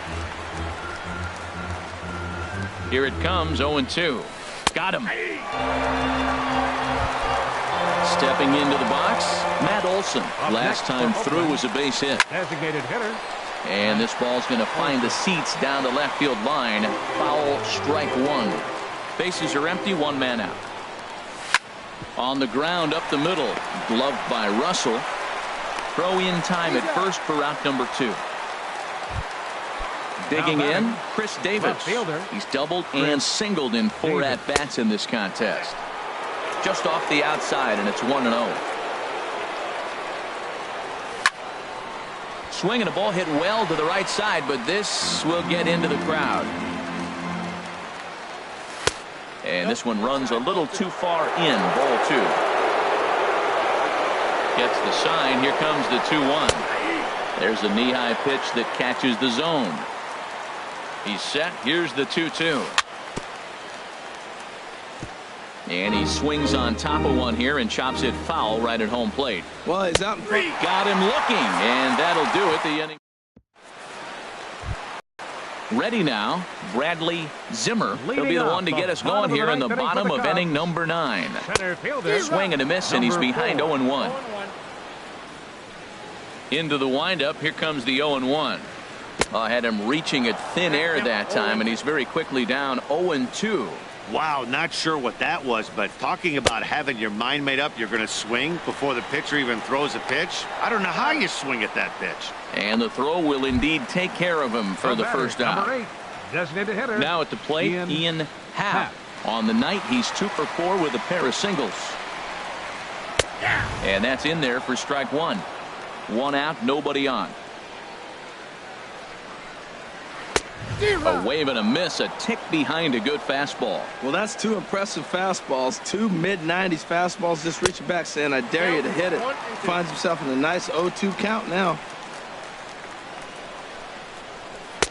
Here it comes, 0-2. Got him. Stepping into the box, Matt Olson. Last time through was a base hit. Designated hitter. And this ball's going to find the seats down the left field line. Foul, strike one. Bases are empty, 1 man out. On the ground up the middle, gloved by Russell. Throw in time at first for out number 2. Digging in, Chris Davis. He's doubled and singled in 4 at-bats in this contest. Just off the outside, and it's 1-0. Swing and a ball hit well to the right side, but this will get into the crowd. And this one runs a little too far in. Ball 2. Gets the sign. Here comes the 2-1. There's a knee-high pitch that catches the zone. He's set. Here's the 2-2. And he swings on top of one here and chops it foul right at home plate. Well, he's out in front. Got him looking, and that'll do it. The inning. Ready now, Bradley Zimmer. He'll be the one to get us going here in the bottom of inning number 9. Swing and a miss, and he's behind 0-1. Into the windup, here comes the 0-1. I had him reaching at thin air that time, and he's very quickly down 0-2. Wow, not sure what that was, but talking about having your mind made up you're going to swing before the pitcher even throws a pitch. I don't know how you swing at that pitch. And the throw will indeed take care of him for the first out. Number 8, designated hitter. Now at the plate, Ian Happ. On the night, he's 2 for 4 with a pair of singles. And that's in there for strike 1. 1 out, nobody on. A wave and a miss, a tick behind a good fastball. Well, that's 2 impressive fastballs. 2 mid-90s fastballs just reaching back saying, I dare you to hit it. Finds himself in a nice 0-2 count now.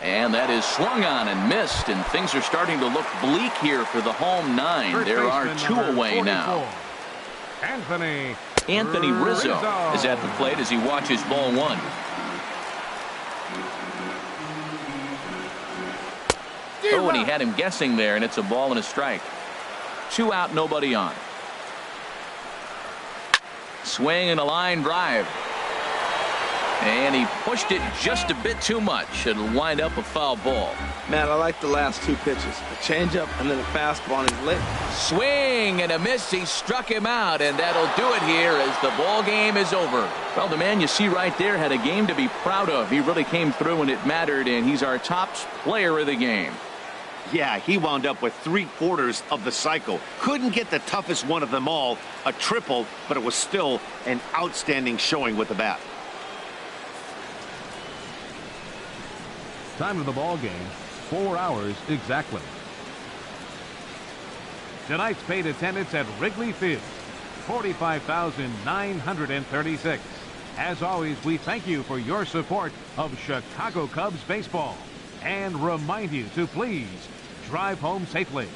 And that is swung on and missed, and things are starting to look bleak here for the home 9. There are 2 away now. Anthony Rizzo is at the plate as he watches ball 1. Oh, and he had him guessing there, and it's a ball and a strike. 2 out, nobody on. Swing and a line drive. And he pushed it just a bit too much. It'll wind up a foul ball. Man, I like the last 2 pitches. A changeup and then a fastball, and he's lit. Swing and a miss. He struck him out, and that'll do it here as the ball game is over. Well, the man you see right there had a game to be proud of. He really came through when it mattered, and he's our top player of the game. Yeah, he wound up with 3/4 of the cycle. Couldn't get the toughest one of them all, a triple, but it was still an outstanding showing with the bat. Time of the ball game, 4 hours exactly. Tonight's paid attendance at Wrigley Field, 45,936. As always, we thank you for your support of Chicago Cubs baseball and remind you to please drive home safely.